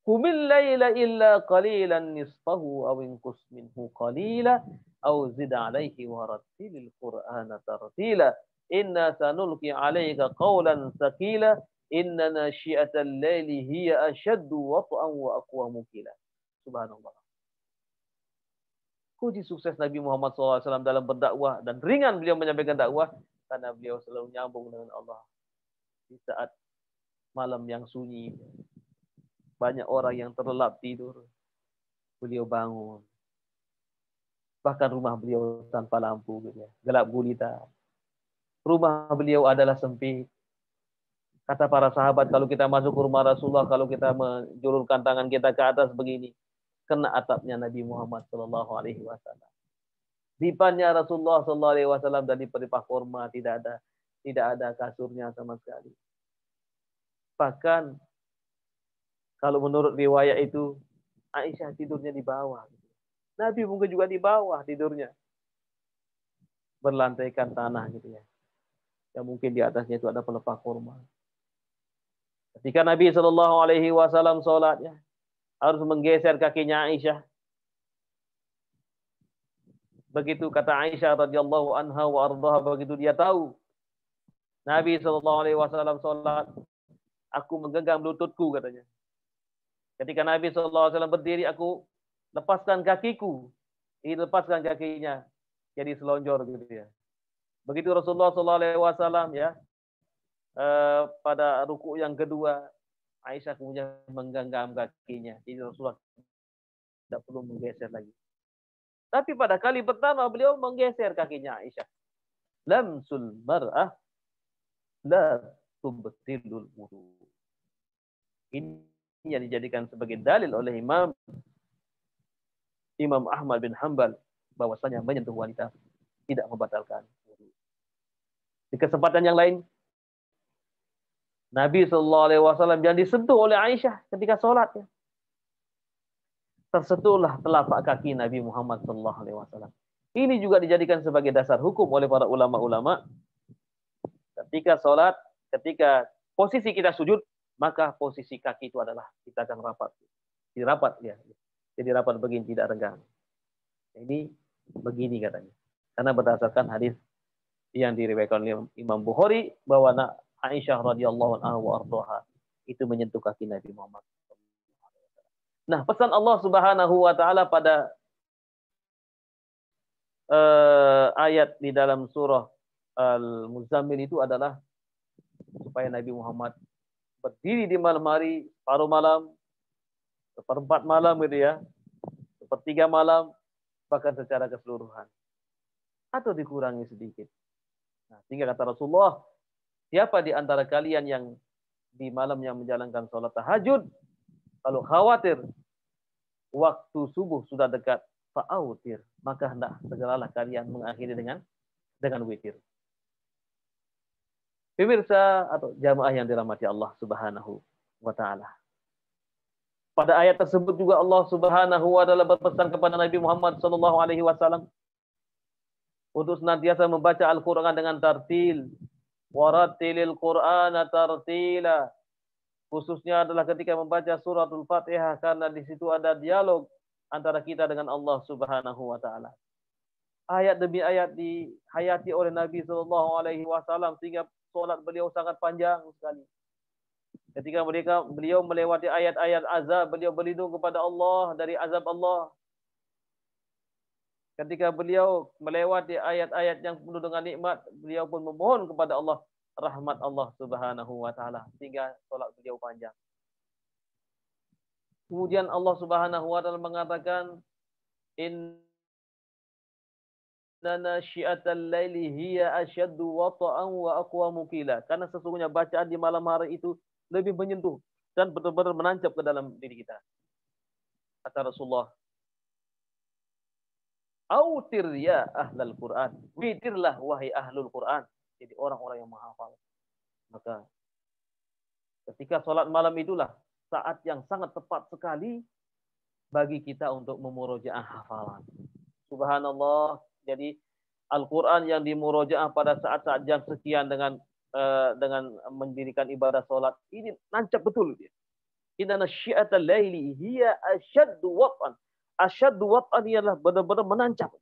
Qumil laila illa qalilan nisfahu aw inqus minhu qalila aw zid alayhi wa rattilil qur'ana tartila. Inna sanulqi alayka qawlan thaqila. Inna nasyi'atal laili hiya ashaddu wat'an wa aqwamu qila. Subhanallah. Kunci sukses Nabi Muhammad SAW dalam berdakwah, dan ringan beliau menyampaikan dakwah karena beliau selalu nyambung dengan Allah. Di saat malam yang sunyi, banyak orang yang terlelap tidur, beliau bangun. Bahkan rumah beliau tanpa lampu, gitu ya, gelap gulita. Rumah beliau adalah sempit. Kata para sahabat, kalau kita masuk ke rumah Rasulullah, kalau kita menjulurkan tangan kita ke atas begini, kena atapnya Nabi Muhammad Shallallahu Alaihi Wasallam. Dipannya Rasulullah Shallallahu Alaihi Wasallam dan diberi kurma, tidak ada kasurnya sama sekali. Bahkan kalau menurut riwayat itu Aisyah tidurnya di bawah. Nabi mungkin juga di bawah tidurnya, berlantaikan tanah gitu ya. Yang mungkin di atasnya itu ada pelepah kurma. Ketika Nabi Shallallahu Alaihi Wasallam sholatnya harus menggeser kakinya Aisyah. Begitu kata Aisyah radhiyallahu anha wa ardhaha, begitu dia tahu Nabi Shallallahu Alaihi Wasallam sholat, aku menggenggam lututku katanya. Ketika Nabi Shallallahu Alaihi Wasallam berdiri, aku lepaskan kakiku, dilepaskan kakinya, jadi selonjor gitu ya. Begitu Rasulullah Shallallahu Alaihi Wasallam ya, pada ruku yang kedua, Aisyah kemudian menggenggam kakinya, jadi Rasulullah tidak perlu menggeser lagi. Tapi pada kali pertama beliau menggeser kakinya Aisyah. Lamsul mar'ah la tubtilul wudu. Ini yang dijadikan sebagai dalil oleh Imam Ahmad bin Hanbal bahwasanya menyentuh wanita tidak membatalkan wudu. Di kesempatan yang lain, Nabi Shallallahu Alaihi Wasallam yang disentuh oleh Aisyah ketika sholatnya, tersentuhlah telapak kaki Nabi Muhammad Shallallahu Alaihi Wasallam. Ini juga dijadikan sebagai dasar hukum oleh para ulama-ulama. Ketika sholat, ketika posisi kita sujud, maka posisi kaki itu adalah kita akan rapat, dirapat ya. Jadi rapat begini, tidak renggang. Ini begini katanya. Karena berdasarkan hadis yang diriwayatkan oleh Imam Bukhari bahwa Aisyah radhiyallahu anha wa ardhaha itu menyentuh kaki Nabi Muhammad. Nah, pesan Allah Subhanahu wa taala pada ayat di dalam surah Al-Muzammil itu adalah supaya Nabi Muhammad berdiri di malam hari, separuh malam, seperempat malam gitu ya, sepertiga malam, bahkan secara keseluruhan. Atau dikurangi sedikit. Nah, sehingga kata Rasulullah, siapa di antara kalian yang di malam yang menjalankan sholat tahajud, kalau khawatir waktu subuh sudah dekat, fa'autir, maka hendak segeralah kalian mengakhiri dengan witir. Pemirsa atau jamaah yang dirahmati Allah Subhanahu wa taala. Pada ayat tersebut juga Allah Subhanahu wa taala berpesan kepada Nabi Muhammad sallallahu alaihi wasallam untuk senantiasa membaca Al-Qur'an dengan tartil. Warattilil Qur'ana tartila. Khususnya adalah ketika membaca suratul Fatihah, karena di situ ada dialog antara kita dengan Allah Subhanahu wa taala. Ayat demi ayat dihayati oleh Nabi sallallahu alaihi wasallam sehingga salat beliau sangat panjang sekali. Ketika beliau melewati ayat-ayat azab, beliau berlindung kepada Allah dari azab Allah. Ketika beliau melewati ayat-ayat yang penuh dengan nikmat, beliau pun memohon kepada Allah rahmat Allah Subhanahu wa taala sehingga salat beliau panjang. Kemudian Allah Subhanahu wa taala mengatakan, inna syi'atal laili hiya asyaddu wata'an wa aqwamu qila. Karena sesungguhnya bacaan di malam hari itu lebih menyentuh dan benar-benar menancap ke dalam diri kita. Kata Rasulullah, autir ya ahlal Quran. Witirlah wahai ahlul Quran. Jadi orang-orang yang menghafal. Maka ketika sholat malam itulah saat yang sangat tepat sekali bagi kita untuk memurojaah hafalan. Subhanallah. Jadi Al-Quran yang dimurojaah pada saat-saat jam sekian dengan mendirikan ibadah sholat, ini nancap betul dia. Inna syi'atal laili hiya asyaddu wat'an. Asyaddu wat'an ialah benar-benar menancap.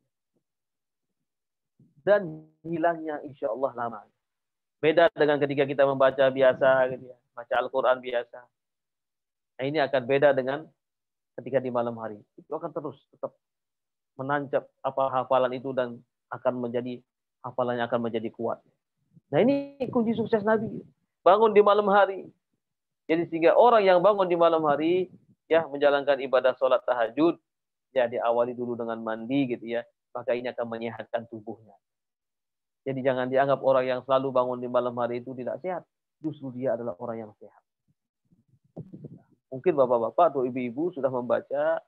Dan hilangnya insya Allah lama. Beda dengan ketika kita membaca biasa, gitu ya. Baca Al-Quran biasa. Nah, ini akan beda dengan ketika di malam hari. Itu akan terus tetap menancap apa hafalan itu dan akan menjadi hafalannya akan menjadi kuat. Nah, ini kunci sukses Nabi. Bangun di malam hari. Jadi sehingga orang yang bangun di malam hari ya menjalankan ibadah sholat tahajud ya diawali dulu dengan mandi gitu ya. Maka ini akan menyehatkan tubuhnya. Jadi jangan dianggap orang yang selalu bangun di malam hari itu tidak sehat. justru dia adalah orang yang sehat. Mungkin bapak-bapak atau ibu-ibu sudah membaca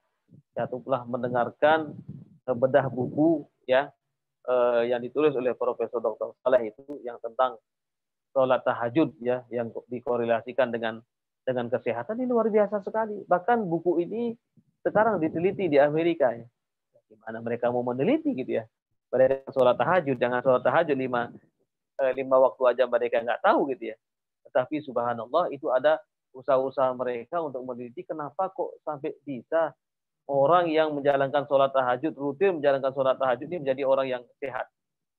atau telah mendengarkan bedah buku ya yang ditulis oleh Profesor Dr. Saleh itu yang tentang sholat tahajud ya yang dikorelasikan dengan kesehatan. Ini luar biasa sekali. Bahkan buku ini sekarang diteliti di Amerika ya. Gimana mereka mau meneliti gitu ya. Mereka sholat tahajud, jangan sholat tahajud lima waktu aja mereka nggak tahu gitu ya. Tetapi subhanallah itu ada usaha-usaha mereka untuk meneliti kenapa kok sampai bisa orang yang menjalankan sholat tahajud, rutin menjalankan sholat tahajud ini menjadi orang yang sehat.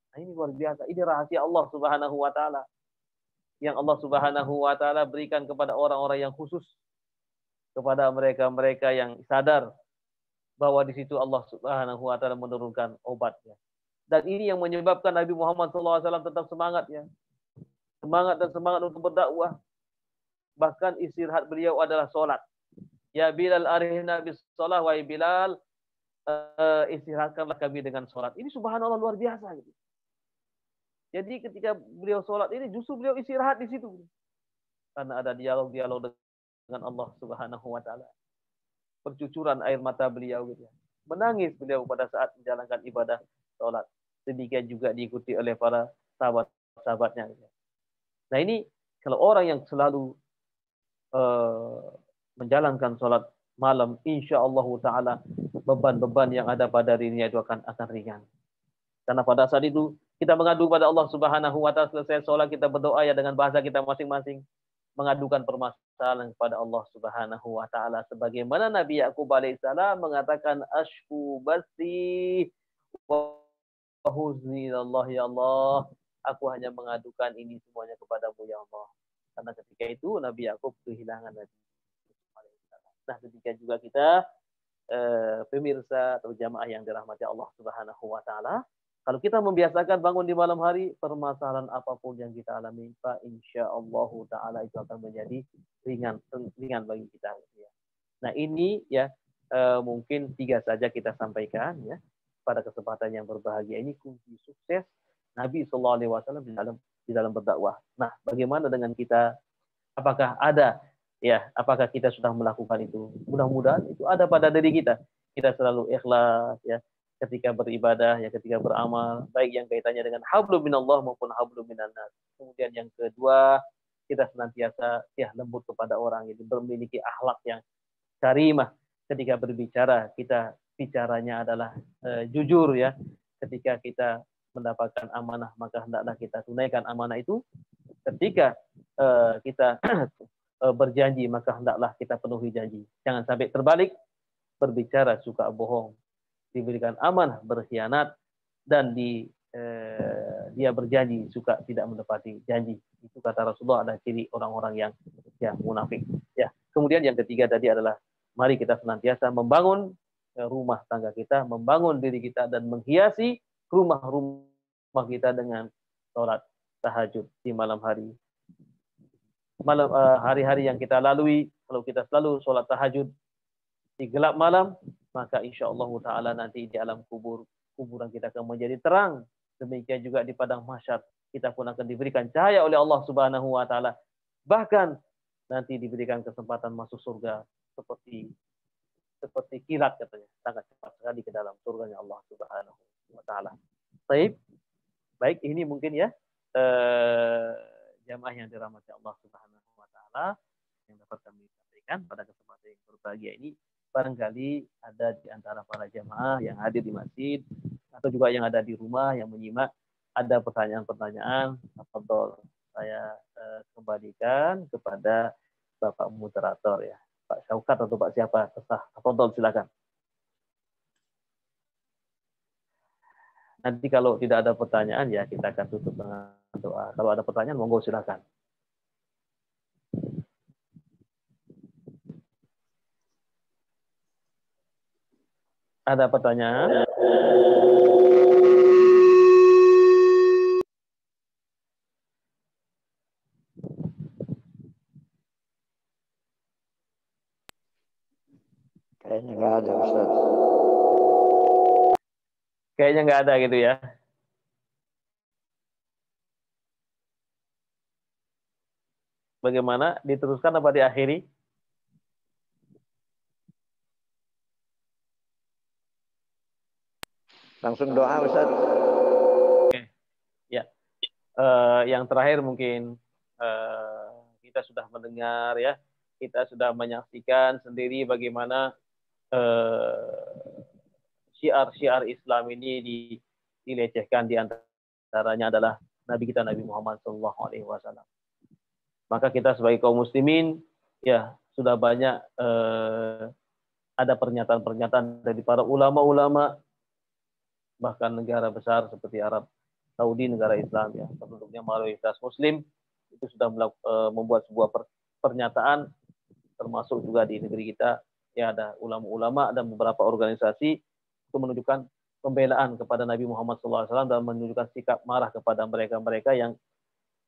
Nah ini luar biasa. Ini rahasia Allah Subhanahu wa Ta'ala. Yang Allah Subhanahu wa Ta'ala berikan kepada orang-orang yang khusus, kepada mereka-mereka yang sadar bahwa di situ Allah Subhanahu wa Ta'ala menurunkan obatnya. Dan ini yang menyebabkan Nabi Muhammad SAW tetap semangat ya. Semangat dan semangat untuk berdakwah. Bahkan istirahat beliau adalah sholat. Ya Bilal arihna bis sholat, wa Bilal istirahatkanlah kami dengan sholat. Ini subhanallah luar biasa gitu. Jadi ketika beliau sholat ini justru beliau istirahat di situ. Karena ada dialog-dialog dengan Allah Subhanahu wa Ta'ala. Percucuran air mata beliau gitu. Menangis beliau pada saat menjalankan ibadah sholat. Demikian juga diikuti oleh para sahabat-sahabatnya. Nah ini kalau orang yang selalu menjalankan sholat malam, insya Allah Ta'ala beban-beban yang ada pada dirinya itu akan ringan. Karena pada saat itu kita mengadu pada Allah Subhanahu wa Ta'ala, selesai sholat kita berdoa ya dengan bahasa kita masing-masing, mengadukan permasalahan kepada Allah Subhanahu wa Ta'ala, sebagaimana Nabi Yakub alaihissalam mengatakan ashku basi wa huzni Allah, ya Allah, aku hanya mengadukan ini semuanya kepadamu ya Allah. Karena ketika itu Nabi Yakub kehilangan Nabi. Nah demikian juga kita pemirsa atau jamaah yang dirahmati Allah Subhanahu wa Ta'ala, kalau kita membiasakan bangun di malam hari, permasalahan apapun yang kita alami, Pak, insya Allah Ta'ala itu akan menjadi ringan bagi kita. Nah ini ya mungkin 3 saja kita sampaikan ya pada kesempatan yang berbahagia ini, kunci sukses Nabi Sallallahu Alaihi Wasallam di dalam berdakwah. Nah bagaimana dengan kita? Apakah ada ya? Apakah kita sudah melakukan itu? Mudah-mudahan itu ada pada diri kita. Kita selalu ikhlas ya ketika beribadah, ya ketika beramal, baik yang kaitannya dengan hablum minallah maupun hablum minannas. Kemudian yang kedua, kita senantiasa ya lembut kepada orang, itu memiliki akhlak yang karimah. Ketika berbicara, kita bicaranya adalah jujur ya. Ketika kita mendapatkan amanah, maka hendaklah kita tunaikan amanah itu. Ketika kita berjanji, maka hendaklah kita penuhi janji. Jangan sampai terbalik, berbicara suka bohong, diberikan amanah berkhianat, dan dia berjanji suka tidak menepati janji. Itu kata Rasulullah adalah ciri orang-orang yang munafik. Ya. Kemudian yang ketiga tadi adalah mari kita senantiasa membangun rumah tangga kita, membangun diri kita dan menghiasi rumah kita dengan sholat tahajud di malam hari. Hari-hari yang kita lalui, kalau kita selalu sholat tahajud di gelap malam, maka insya Allah Ta'ala nanti di alam kuburan kita akan menjadi terang. Demikian juga di padang mahsyar kita pun akan diberikan cahaya oleh Allah Subhanahu wa Ta'ala. Bahkan nanti diberikan kesempatan masuk surga seperti kilat katanya, sangat cepat sekali ke dalam surganya Allah Subhanahu wa Ta'ala. Baik, ini mungkin ya jamaah yang dirahmati Allah Subhanahu wa Ta'ala yang dapat kami sampaikan pada kesempatan yang berbahagia ini. Barangkali ada di antara para jamaah yang hadir di masjid atau juga yang ada di rumah yang menyimak, ada pertanyaan-pertanyaan, tafadhol saya kembalikan kepada Bapak moderator ya, Pak Syaukat atau Pak siapa, tafadhol silakan. Nanti kalau tidak ada pertanyaan ya kita akan tutup dengan doa. Kalau ada pertanyaan monggo silakan. Ada pertanyaan? Kayaknya nggak ada, Ustaz. Kayaknya nggak ada gitu ya. Bagaimana? Diteruskan apa diakhiri? Langsung doa, Ustaz. Oke. Ya. Yang terakhir mungkin kita sudah mendengar ya, kita sudah menyaksikan sendiri bagaimana syiar-syiar Islam ini dilecehkan, di antaranya adalah Nabi kita Nabi Muhammad SAW. Maka kita sebagai kaum muslimin ya sudah banyak ada pernyataan-pernyataan dari para ulama-ulama, bahkan negara besar seperti Arab Saudi, negara Islam ya, penduduknya mayoritas Muslim, itu sudah membuat sebuah pernyataan, termasuk juga di negeri kita ya ada ulama-ulama dan beberapa organisasi untuk menunjukkan pembelaan kepada Nabi Muhammad SAW dan menunjukkan sikap marah kepada mereka-mereka yang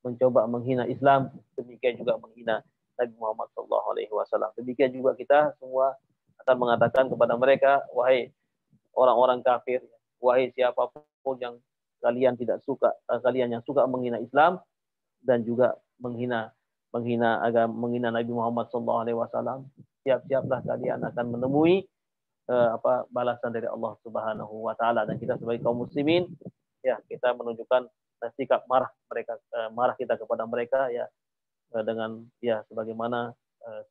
mencoba menghina Islam, demikian juga menghina Nabi Muhammad SAW. Demikian juga kita semua akan mengatakan kepada mereka, wahai orang-orang kafir, wahai siapapun yang kalian tidak suka, kalian yang suka menghina Islam dan juga menghina agama, menghina Nabi Muhammad SAW, siap-siaplah kalian akan menemui balasan dari Allah Subhanahu wa taala. Dan kita sebagai kaum muslimin ya, kita menunjukkan sikap marah kita kepada mereka ya, dengan ya sebagaimana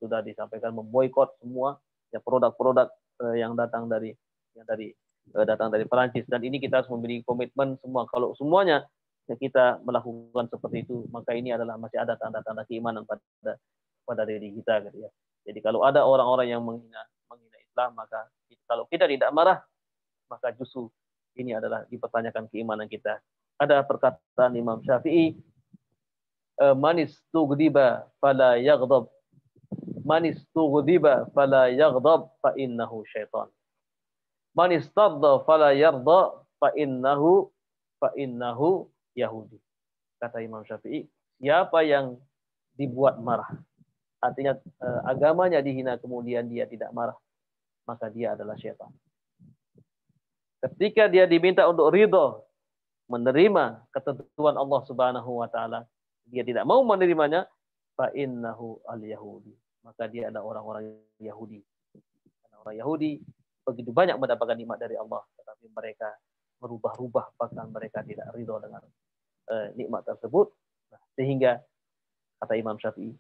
sudah disampaikan, memboikot semua ya produk-produk yang datang dari Perancis. Dan ini kita harus memiliki komitmen semua. Kalau semuanya kita melakukan seperti itu, maka ini adalah masih ada tanda-tanda keimanan pada diri kita gitu ya. Jadi kalau ada orang-orang yang menghina Islam, maka kalau kita tidak marah, maka justru ini adalah dipertanyakan keimanan kita. Ada perkataan Imam Syafi'i, manis tughdiba fala yaghdab, manis tughdiba fala yaghdab fa innahu syaitan, manis tadda fala yarda fa innahu Yahudi. Kata Imam Syafi'i, siapa yang dibuat marah, artinya agamanya dihina kemudian dia tidak marah, maka dia adalah syaitan. Ketika dia diminta untuk ridho, menerima ketentuan Allah Subhanahu wa taala, dia tidak mau menerimanya, fa innahu al-yahudi, maka dia adalah orang-orang Yahudi. Karena orang Yahudi begitu banyak mendapatkan nikmat dari Allah, tetapi mereka merubah-rubah, bahkan mereka tidak ridho dengan nikmat tersebut. Nah, sehingga kata Imam Syafi'i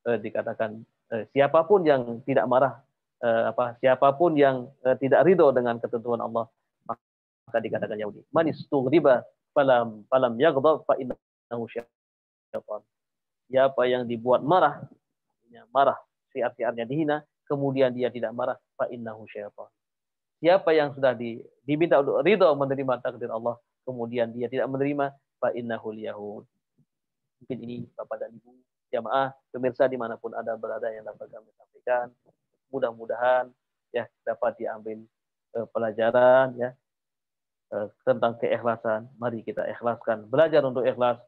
dikatakan siapapun yang tidak marah, siapapun yang tidak ridho dengan ketentuan Allah, maka dikatakan Yahudi. Manis tughdiba falam yaghdab fa innahu syaitan. Siapa yang dibuat marah, syiar-syiarnya dihina, kemudian dia tidak marah, fa innahu syaitan. Siapa yang sudah diminta untuk ridho menerima takdir Allah, kemudian dia tidak menerima, fa innahul yahud. Mungkin ini Bapak dan Ibu jamaah pemirsa dimanapun Anda berada yang dapat kami sampaikan, mudah-mudahan ya dapat diambil pelajaran ya tentang keikhlasan. Mari kita ikhlaskan, belajar untuk ikhlas,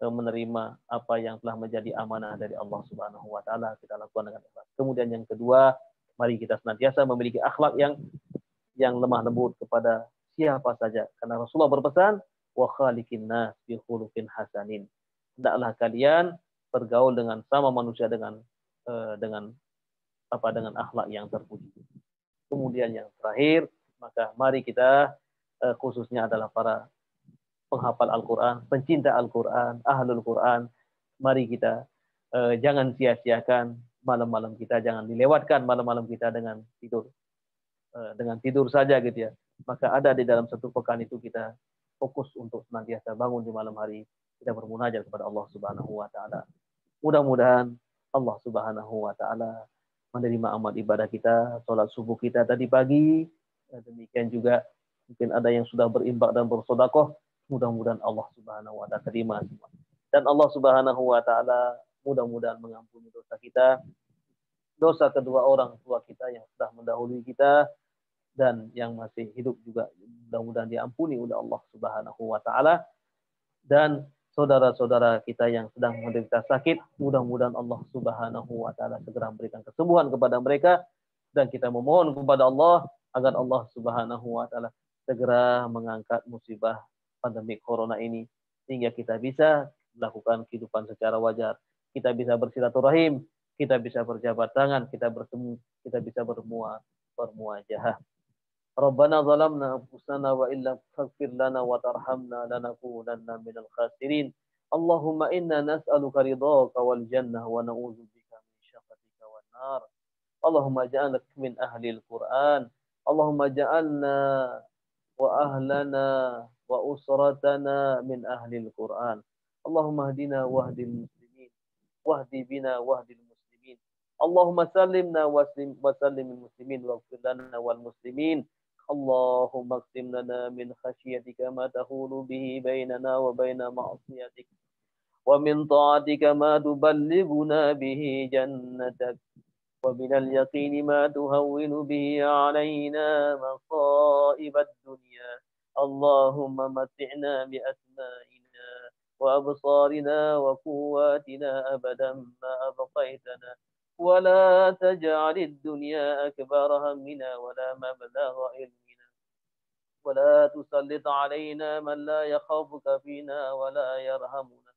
menerima apa yang telah menjadi amanah dari Allah Subhanahu wa taala, kita lakukan dengan ikhlas. Kemudian yang kedua, mari kita senantiasa memiliki akhlak yang lemah lembut kepada siapa saja, karena Rasulullah berpesan, wa khaliqin nas bi khuluqin hasanin. Hendaklah kalian bergaul dengan sama manusia dengan akhlak yang terpuji. Kemudian yang terakhir, maka mari kita khususnya adalah para penghafal Al-Quran, pencinta Al-Quran, ahlul Quran, mari kita jangan sia-siakan malam-malam kita, jangan dilewatkan malam-malam kita dengan tidur saja gitu ya. Maka ada di dalam satu pekan itu kita fokus untuk senantiasa bangun di malam hari, kita bermunajat kepada Allah Subhanahu wa taala. Mudah-mudahan Allah Subhanahu wa taala menerima amal ibadah kita, sholat subuh kita tadi pagi, demikian juga mungkin ada yang sudah berinfak dan bersedekah, mudah-mudahan Allah Subhanahu wa taala terima semua. Dan Allah Subhanahu wa taala mudah-mudahan mengampuni dosa kita, dosa kedua orang tua kita yang sudah mendahului kita, dan yang masih hidup juga mudah-mudahan diampuni oleh Allah Subhanahu wa taala. Dan saudara-saudara kita yang sedang menderita sakit, mudah-mudahan Allah Subhanahu wa taala segera memberikan kesembuhan kepada mereka, dan kita memohon kepada Allah agar Allah Subhanahu wa taala segera mengangkat musibah pandemi corona ini sehingga kita bisa melakukan kehidupan secara wajar, kita bisa bersilaturahim, kita bisa berjabat tangan, kita bertemu, kita bisa bermuajah. Rabbana zalamna anfusana wa illam taghfir lana wa tarhamna lanakunanna minal khasirin. Allahumma inna nas'aluka ridhaka wal jannah wa na'udzubika min syakhatika wan nar. Allahumma ja'alna min ahli al-Qur'an. Allahumma ja'alna wa ahlana wa usratana min ahli al-Qur'an. Allahumma hdina wahdil muslimin wahdi bina wahdil muslimin. Allahumma sallimna wa sallimil muslimin waghfir lana wal muslimin. Allahumma qsim lana min khasyiatika ma tahulu bihi bainana wa baina ma'siyatik wa min ta'atika ma tuballighuna bihi jannatak wa min al-yaqini ma tuhawwinu bihi alaina masa'ibad dunya. Allahumma mat'ina bi asma'ina wa absarina wa quwwatina abadan ma abqaitana ولا تجعل الدنيا أكبر همنا ولا مبلغ علمنا ولا تسلط علينا من لا يخافك فينا ولا يرحمنا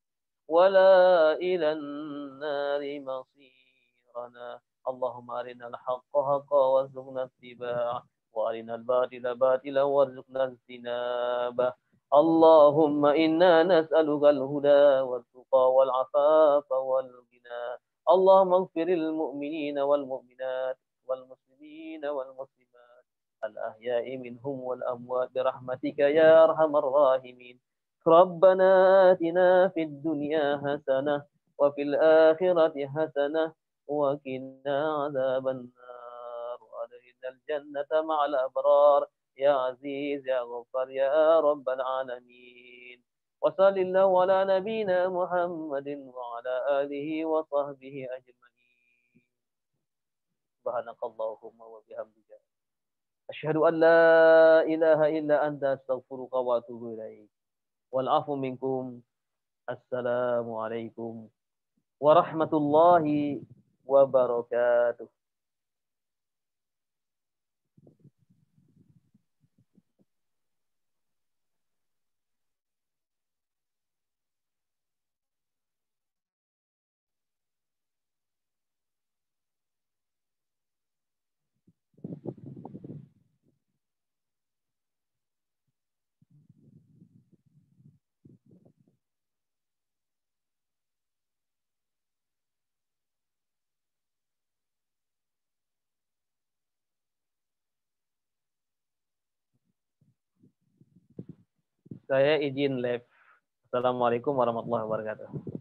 ولا إلى النار مصيرنا. اللهم أرنا الحق حقا وارزقنا اتباعه وأرنا الباطل باطلا وارزقنا اجتنابه. اللهم إنا نسألك الهدى والتقى والعفاف والغنى. اللهم اغفر للمؤمنين والمؤمنات والمسلمين والمسلمات الأحياء منهم والأموات برحمتك يا أرحم الراحمين. ربنا آتنا في الدنيا حسنة وفي الآخرة حسنة وقنا عذاب النار وأدخلنا الجنة مع الأبرار يا عزيز يا غفار يا رب العالمين. وصل الله على نبينا محمد وعلى آله وصحبه أجمعين. سبحانك اللهم وبحمدك أشهد أن لا إله إلا أنت أستغفرك وأتوب إليك. والعفو منكم. السلام عليكم ورحمة الله وبركاته. Saya izin live. Assalamualaikum warahmatullahi wabarakatuh.